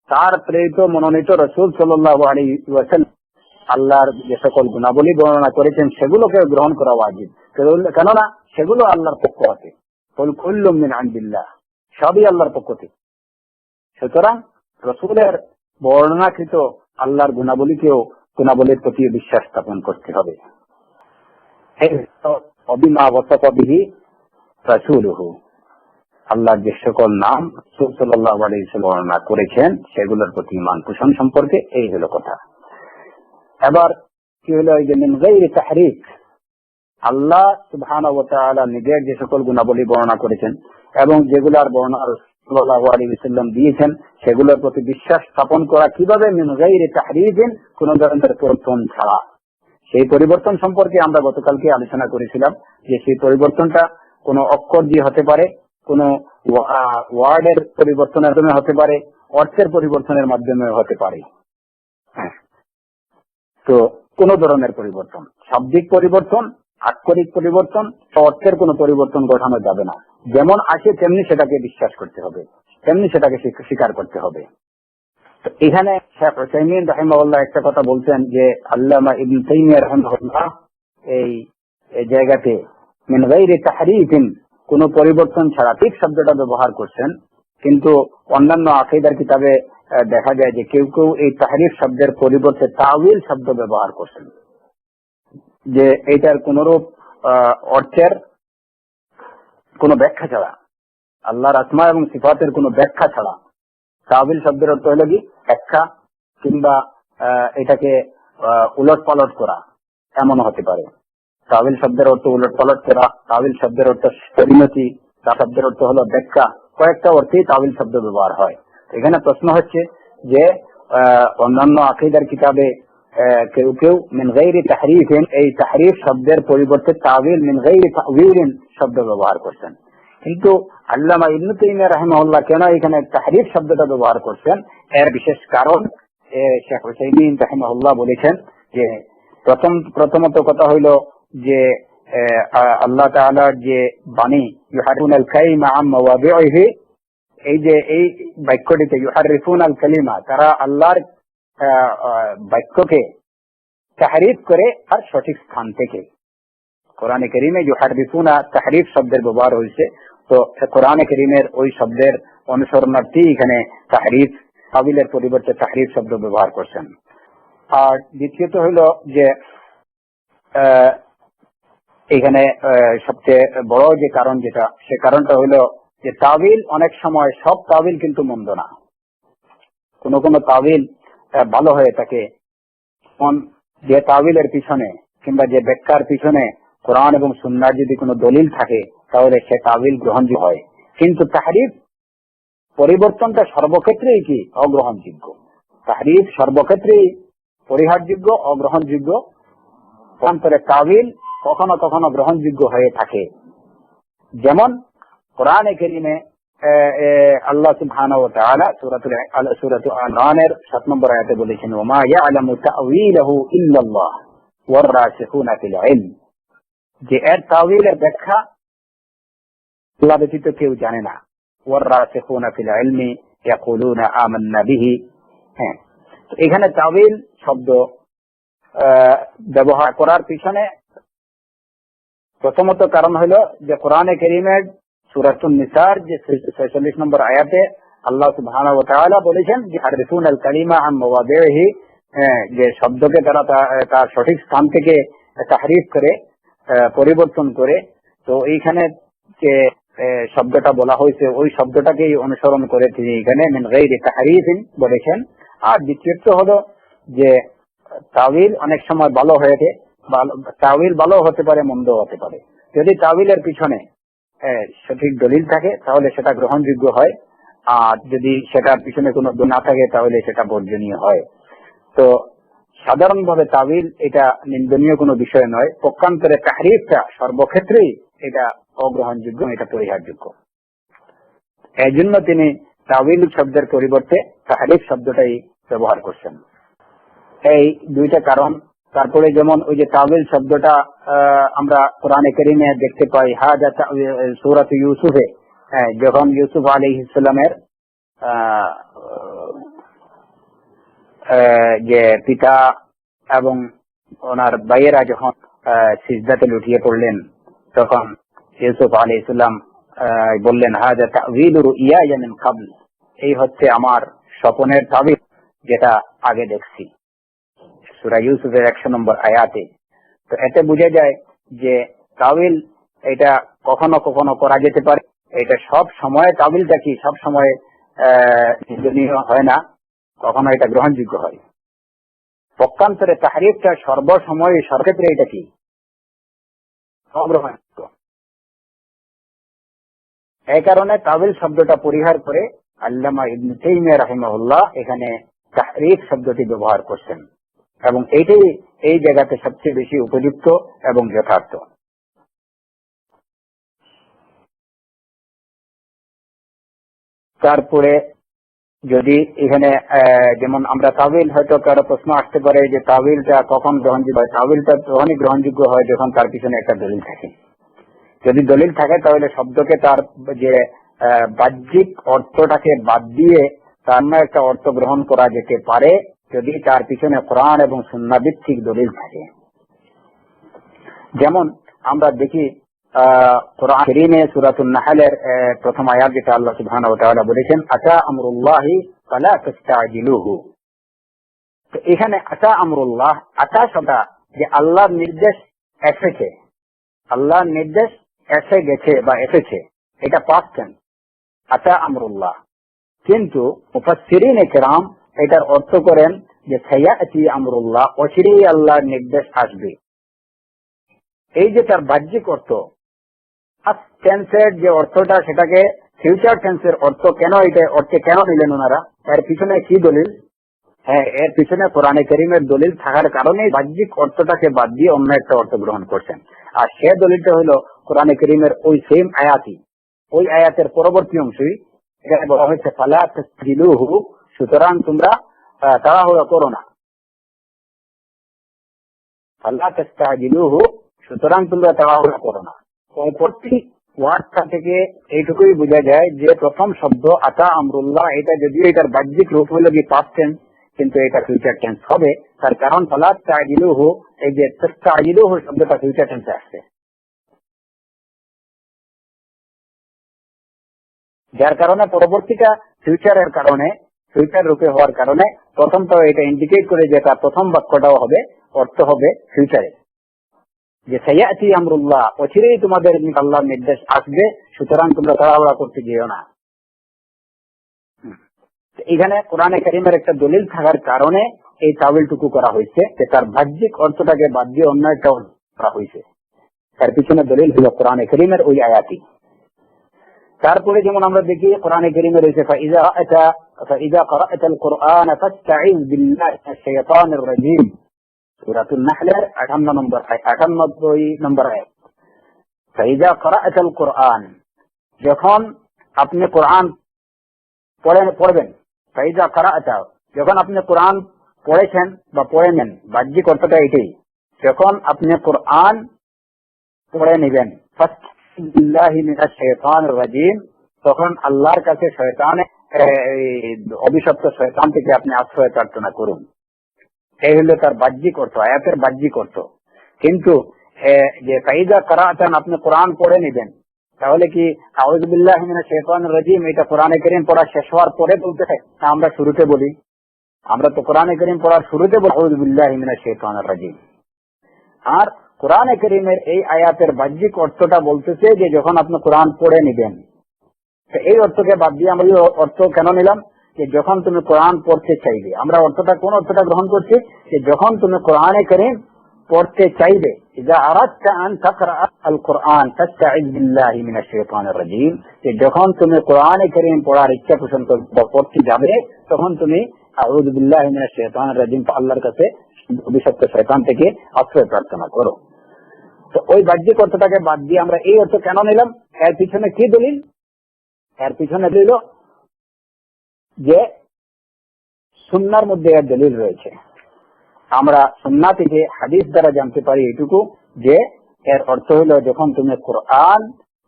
তার প্রেরিত মনোনীত রাসূল সাল্লাল্লাহু আলাইহি ওয়াসাল্লাম আল্লাহর যে সকল গুণাবলী বর্ণনা করেছেন সেগুলোকে গ্রহণ করা ওয়াজিব। কেননা সেগুলো আল্লাহর পক্ষ থেকে। কুল কুল্লুম মিন ইনদিল্লাহ, সবই আল্লাহর পক্ষ থেকে। সুতরাং রাসূলের বর্ণনাকৃত আল্লাহর গুণাবলীর প্রতি বিশ্বাস স্থাপন করতে হবে। অবিমা ওয়াসাফা বিহি রাসূলুহু, আল্লাহর যে সকল নাম রাসূল সাল্লাল্লাহু আলাইহি ওয়াসাল্লাম বর্ণনা করেছেন সেগুলোর প্রতি ঈমান পোষণ সম্পর্কে এই হলো কথা। এবার কি হলো, এই যে মিন গায়রি তাহরিফ, আল্লাহ সুবহানাহু ওয়া তাআলা নিজের যে সকল গুণাবলী বর্ণনা করেছেন এবং যেগুলার বর্ণনা সাল্লাল্লাহু আলাইহি ওয়াসাল্লাম দিয়েছেন সেগুলোর প্রতি বিশ্বাস স্থাপন করা কিভাবে, মিন গায়রি তাহরিফিন, কোন ধরনের পরিবর্তন ছাড়া। সেই পরিবর্তন সম্পর্কে আমরা গতকালকে আলোচনা করেছিলাম যে সেই পরিবর্তনটা কোন অক্ষর দিয়ে হতে পারে, কোন ওয়ার্ডের পরিবর্তনের মাধ্যমে হতে পারে, অর্থের পরিবর্তনের মাধ্যমে হতে পারে। তো কোন ধরনের পরিবর্তন, শাব্দিক পরিবর্তন, আক্ষরিক পরিবর্তন, অর্থের কোন পরিবর্তন ঘটানো যাবে না। যেমন আসে তেমনি সেটাকে বিশ্বাস করতে হবে, তেমনি সেটাকে স্বীকার করতে হবে। তো এখানে শেখ উসাইমিন রাহিমাহুল্লাহ একটা কথা বলছেন যে আল্লামা ইবনে তাইমিয়া রাহিমাহুল্লাহ এই জায়গাতে মিন গায়রি তাহরিফিন, কোন পরিবর্তন ছাড়া, ঠিক শব্দটা ব্যবহার করছেন, কিন্তু অন্যান্য আকীদার কিতাবে দেখা যায় যে কেউ কেউ এই তাহরিফ শব্দের পরিবর্তে তাউইল শব্দ ব্যবহার করছেন, যে এইটার কোনরূপ অর্থের কোন ব্যাখ্যা ছাড়া, আল্লাহর আসমা এবং সিফাতের কোন ব্যাখ্যা ছাড়া। তাউইল শব্দের অর্থ হলো কি ব্যাখ্যা কিংবা এটাকে উলট পালট করা, এমন হতে পারে। তাউইল শব্দের অর্থ উলট পালট করা, তাউইল শব্দের অর্থ পরিণতি, তা শব্দের অর্থ হলো ব্যাখ্যা, কয়েকটা অর্থেই তাউইল শব্দ ব্যবহার হয়। এখানে প্রশ্ন হচ্ছে যে অন্যান্য আকীদার কিতাবে কেউ কেউ মিন গায়রি তাহরিফিন, এই তাহরিফ শব্দের পরিবর্তে তাউইল মিন গায়রি তাউইলিন শব্দ ব্যবহার করছেন, কিন্তু আল্লামা ইবনে তাইমিয়া রাহিমাহুল্লাহ কেন এখানে তাহরিফ শব্দটা ব্যবহার করছেন, এর বিশেষ কারণ শেখ উসাইমিন রাহিমাহুল্লাহ বলেছেন যে প্রথমত কথা হইল যে আল্লাহ তাআলার যে বাণী ইউহারিফুনাল কালিমা আন মাওয়াদিহি, এই যে এই বাক্যটিতে ইউহারিফুনাল কালিমা, তারা আল্লাহর বাক্যকে তাহরিফ করে আর সঠিক স্থান থেকে। কোরআনে কারীমে ইউহারিফুনা তাহরিফ শব্দের ব্যবহার হয়েছে, তো কোরআনে কারীমের ওই শব্দের অনুসরণার্থী এখানে তাহরিফ, তাউইলের পরিবর্তে তাহরিফ শব্দ ব্যবহার করছেন। আর দ্বিতীয়ত হইল যে এখানে সবচেয়ে বড় যে কারণ যেটা, সে কারণটা হলো যে তাউইল অনেক সময়, সব তাউইল কিন্তু মন্দ না, কোন কোন তাউইল ভালো হয়ে থাকে। যে তাউইলের পিছনে কিংবা যে ব্যাখ্যার পিছনে কোরআন এবং সুন্নাহর যদি কোনো দলিল থাকে তাহলে সে তাউইল গ্রহণযোগ্য হয়, কিন্তু তাহরিফ পরিবর্তনটা সর্বক্ষেত্রেই কি অগ্রহণযোগ্য। তাহরিফ সর্বক্ষেত্রেই পরিহারযোগ্য, অগ্রহণযোগ্য। অন্তরে তাউইল কখনো কখনো গ্রহণযোগ্য হয়ে থাকে। যেমন কোরআনে কারীমে আল্লাহ সুবহানাহু ওয়া তাআলা সূরাতুল আনআমের 7 নম্বর আয়াতে বলেছেন, ওয়া মা ইয়ালামু তা'ওয়িলাহু ইল্লাল্লাহ ওয়ার রাসিখুনা ফিল ইলম, যে এর তাওয়িলের ব্যাখ্যা আল্লাহ ব্যতীত কেউ জানে না। ওয়ার রাসিখুনা ফিল ইলমি ইয়াকুলুনা আমান্না বিহি। হ্যাঁ, এখানে তাওয়িল শব্দ ব্যবহার করার পিছনে প্রথমত কারণ হলো যে কোরআনে কারীমের সূরাতুন নিসার যে 46 নম্বর আয়াতে আল্লাহ সুবহানাহু ওয়া তাআলা বলেছেন যে হারিফুনাল কালিমা আন মাওয়াদিহি, যে শব্দকে তারা তার সঠিক স্থান থেকে তাহরিফ করে, পরিবর্তন করে। তো এইখানে যে শব্দটা বলা হয়েছে ওই শব্দটাকেই অনুসরণ করে তিনি এখানে মিন গায়রি তাহরিফিন বলেছেন। আর দ্বিতীয়ত হলো যে তাওয়িল অনেক সময় ভালো হয়েছে, তাওয়িল ভালো হতে পারে, মন্দ হতে পারে। যদি তাওয়িলের পিছনে সঠিক দলিল থাকে তাহলে সেটা গ্রহণযোগ্য হয়, আর যদি সেটার পিছনে কোনো দলিল না থাকে তাহলে সেটা বর্জনীয় হয়। তো সাধারণভাবে তাওয়িল এটা নিন্দনীয় কোনো বিষয় নয়, পক্ষান্তরে তাহরিফটা সর্বক্ষেত্রেই এটা অগ্রহণযোগ্য, এটা পরিহারযোগ্য। এই জন্য তিনি তাওয়িল শব্দের পরিবর্তে তাহরিফ শব্দটাই ব্যবহার করছেন। এই দুইটা কারণ। তারপরে যেমন ওই যে তাওয়িল শব্দটা আমরা কোরআনে কারীমে দেখতে পাই, হাজা সূরাত ইউসুফে, যখন ইউসুফ আলাইহিস সালামের যে পিতা এবং ওনার ভাইয়েরা যখন সিজদাতে লুটিয়ে পড়লেন, তখন ইউসুফ আলাইহিস সালাম বললেন, হাজা তাওয়িলু রুইয়া মিন ক্বাবল, এই হচ্ছে আমার স্বপ্নের তাওয়িল যেটা আগে দেখছি, সূরা ইউসুফের 100 নম্বর আয়াতে। তো এতে বোঝা যায় যে তাওয়িল এটা কখনো কখনো করা যেতে পারে, এটা সব সময় তাওয়িলটা কি সব সময় নিন্দনীয় হয় না, কখনো এটা গ্রহণযোগ্য হয়। পক্ষান্তরে তাহরিফটা সর্বসময় সর্বক্ষেত্রে এটা কি অগ্রহণযোগ্য। এই কারণে তাওয়িল শব্দটা পরিহার করে আল্লামা ইবনে তাইমিয়া রাহিমাহুল্লাহ এখানে তাহরিফ শব্দটি ব্যবহার করছেন, এবং এইটাই এই জায়গাতে সবচেয়ে বেশি উপযুক্ত এবং যথার্থ। তারপরে যদি এখানে যেমন আমরা তাওয়িল, হয়তো কারো প্রশ্ন আসতে পারে যে তাওয়িলটা কখন গ্রহণযোগ্য হয়। তাওয়িলটা তখনই গ্রহণযোগ্য হয় যখন তার পিছনে একটা দলিল থাকে। যদি দলিল থাকে তাহলে শব্দকে তার যে বাহ্যিক অর্থটাকে বাদ দিয়ে তার একটা অর্থ গ্রহণ করা যেতে পারে, যদি তার পিছনে কোরআন এবং সুন্নাহ ভিত্তিক দলিল থাকে। যেমন আমরা দেখি কোরআন কারীমে সূরাতুন নাহলের প্রথম আয়াত, যেটা আল্লাহ সুবহানাহু ওয়া তাআলা বলেছেন, আতা আমরুল্লাহি ফালা তাস্তাজিলুহু। তো এখানে আতা আমরুল্লাহ, আতা শব্দ যে আল্লাহর নির্দেশ এসেছে, আল্লাহর নির্দেশ এসে গেছে বা এসেছে, এটা পাস্ট টেন্স, আতা আমরুল্লাহ। কিন্তু মুফাসসিরিনে কেরাম এটার অর্থ করেন যে সায়াতি আমরুল্লাহ, অচিরেই আল্লাহর নির্দেশ আসবে। এই যে তার বাহ্যিক অর্থ, পাস্ট টেন্সের যে অর্থটা, সেটাকে ফিউচার টেন্সের অর্থ কেন, এটা অর্থে কেন নিলেন ওনারা? এর পিছনে কি দলিল? হ্যাঁ, এর পিছনে কোরআনে কারীমের দলিল থাকার কারণে বাহ্যিক অর্থটাকে বাদ দিয়ে অন্য একটা অর্থ গ্রহণ করছেন। আর সে দলিলটা হলো কোরআনে কারীমের ওই সেম আয়াতই, ওই আয়াতের পরবর্তী অংশই। এখানে বলা হয়েছে ফালা তাস্তাজিলুহু, সুতরাং তোমরা তাড়াহুড়ো করো না। ফালা তাস্তাজিলুহু, সুতরাং তোমরা তাড়াহুড়ো করো না। পরবর্তী ওয়ার্ডটা থেকে এইটুকুই বোঝা যায় যে প্রথম শব্দ আতা আমরুল্লাহ, এটা যদিও এটার বাহ্যিক রূপ হলো কি পাস্ট টেন্স, কিন্তু এটা ফিউচার টেন্স হবে। তার কারণ ফালা তাস্তাজিলুহু, এই যে তাস্তাজিলুহু শব্দটা ফিউচার টেন্সে আসছে, যার কারণে পরবর্তীটা ফিউচারের কারণে, ফিউচার রূপে হওয়ার কারণে প্রথমটা এটা ইন্ডিকেট করে যে তার প্রথম বাক্যটাও হবে, অর্থ হবে ফিউচারে, যে সায়াতি আমরুল্লাহ, অচিরেই তোমাদের আল্লাহর নির্দেশ আসবে, সুতরাং তোমরা তাড়াহুড়া করতে যেও না। এখানে কোরআনে কারীমের একটা দলিল থাকার কারণে এই তাওয়িলটুকু করা হয়েছে, যে তার বাহ্যিক অর্থটাকে বাদ দিয়ে অন্য একটা করা হয়েছে। তার পিছনে দলিল হলো কোরআনে কারীমের ওই আয়াতই। তারপরে যেমন আমরা দেখি কোরআনে কারীমে রয়েছে ফাইযা ক্রাআতাল কুরআন ফাস্তাইয বিল্লাহি মিনাশ শাইতানির রাজীম, সূরাতুন নাহলের 58 নম্বর আয়াত। ফাইযা ক্রাআতাল কুরআন, যখন আপনি কোরআন পড়বেন, ফাইযা ক্রাআতা, যখন আপনি কোরআন পড়েছেন বা পড়ে নেন, বাহ্যিক অর্থটা এটাই, যখন আপনি কোরআন পড়ে নেবেন, বিল্লাহি মিনাশ শাইতানির রাজীম, তখন আল্লাহর কাছে শয়তানের অভিশপ্ত শয়তান থেকে আপনি আশ্রয় প্রার্থনা করুন। এই হলো তার বাহ্যিক অর্থ, আয়াতের বাহ্যিক অর্থ। কিন্তু যে ফাইযা ক্রাআতান, আপনি কোরআন পড়ে নেবেন, তাহলে কি আউযু বিল্লাহি মিনাশ শাইতানির রাজীম এটা কোরআনে কারীম পড়া শেষ হওয়ার পরে বলতে হয় না আমরা শুরুতে বলি? আমরা তো কোরআনে কারীম পড়ার শুরুতে বলি আউযু বিল্লাহি মিনাশ শাইতানির রাজীম। আর কোরআনে কারীমের এই আয়াতের বাহ্যিক অর্থটা বলতেছে যে যখন আপনি কোরআন পড়ে নেবেন। এই অর্থকে বাদ দিয়ে আমরা অর্থ কেন নিলাম? যে যখন তুমি কোরআন পড়তে চাইবে, আমরা অর্থটা কোন অর্থটা গ্রহণ করছি, যে যখন তুমি কোরআনে কারীম পড়তে চাইবে, ইযা আরাদতা আন তাকরা আল কোরআন ফাস্তাইয বিল্লাহি মিনাশ শাইতানির রাজীম, যে যখন তুমি কোরআনে কারীম পড়ার ইচ্ছা পোষণ করবে, পড়তে যাবে, তখন তুমি আউযু বিল্লাহি মিনাশ শাইতানির রাজীম, আল্লাহর কাছে অভিশপ্ত শয়তান থেকে আশ্রয় প্রার্থনা করো। তো ওই বাহ্যিক অর্থটাকে বাদ দিয়ে আমরা এই অর্থ কেন নিলাম? এর পিছনে কি দলিল? এর পিছনে দলিল যে সুন্নাহর মধ্যে এর দলিল রয়েছে। আমরা সুন্নাহ থেকে হাদিস দ্বারা জানতে পারি এটুকু, যে এর অর্থ হলো যখন তুমি কোরআন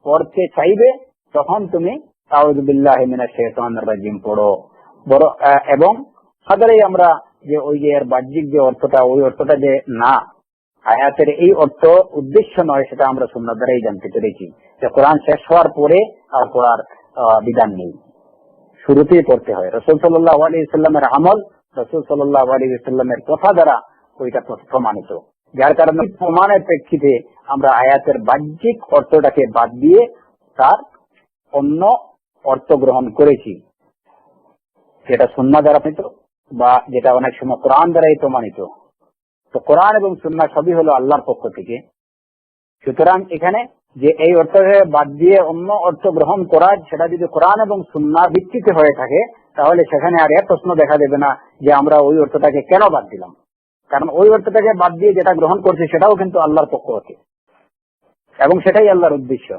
পড়তে চাইবে তখন তুমি আউযু বিল্লাহি মিনাশ শাইতানির রাজীম পড়ো। এবং সাধারণত আমরা যে ওই যে এর বাহ্যিক যে অর্থটা, ওই অর্থটা যে না, আয়াতের এই অর্থ উদ্দেশ্য নয়, সেটা আমরা সুন্নাহ দ্বারাই জানতে পেরেছি, যে কোরআন শেষ হওয়ার পরে আর পড়ার বিধান নেই, শুরুতেই পড়তে হয়। রাসূল সাল্লাল্লাহু আলাইহি ওয়াসাল্লামের আমল, রাসূল সাল্লাল্লাহু আলাইহি ওয়াসাল্লামের কথা দ্বারা ওইটা প্রমাণিত। যার কারণে প্রমাণের প্রেক্ষিতে আমরা আয়াতের বাহ্যিক অর্থটাকে বাদ দিয়ে তার অন্য অর্থ গ্রহণ করেছি, যেটা সুন্নাহ দ্বারা প্রমাণিত বা যেটা অনেক সময় কোরআন দ্বারাই প্রমাণিত। তো কোরআন এবং সুন্নাহ সবই হলো আল্লাহর পক্ষ থেকে। সুতরাং এখানে যে এই অর্থকে বাদ দিয়ে অন্য অর্থ গ্রহণ করা, সেটা যদি কোরআন এবং সুন্নাহ ভিত্তিতে হয়ে থাকে, তাহলে সেখানে আর এক প্রশ্ন দেখা দেবে না যে আমরা ওই অর্থটাকে কেন বাদ দিলাম। কারণ ওই অর্থটাকে বাদ দিয়ে যেটা গ্রহণ করছি সেটাও কিন্তু আল্লাহর পক্ষ হতে, এবং সেটাই আল্লাহর উদ্দেশ্য।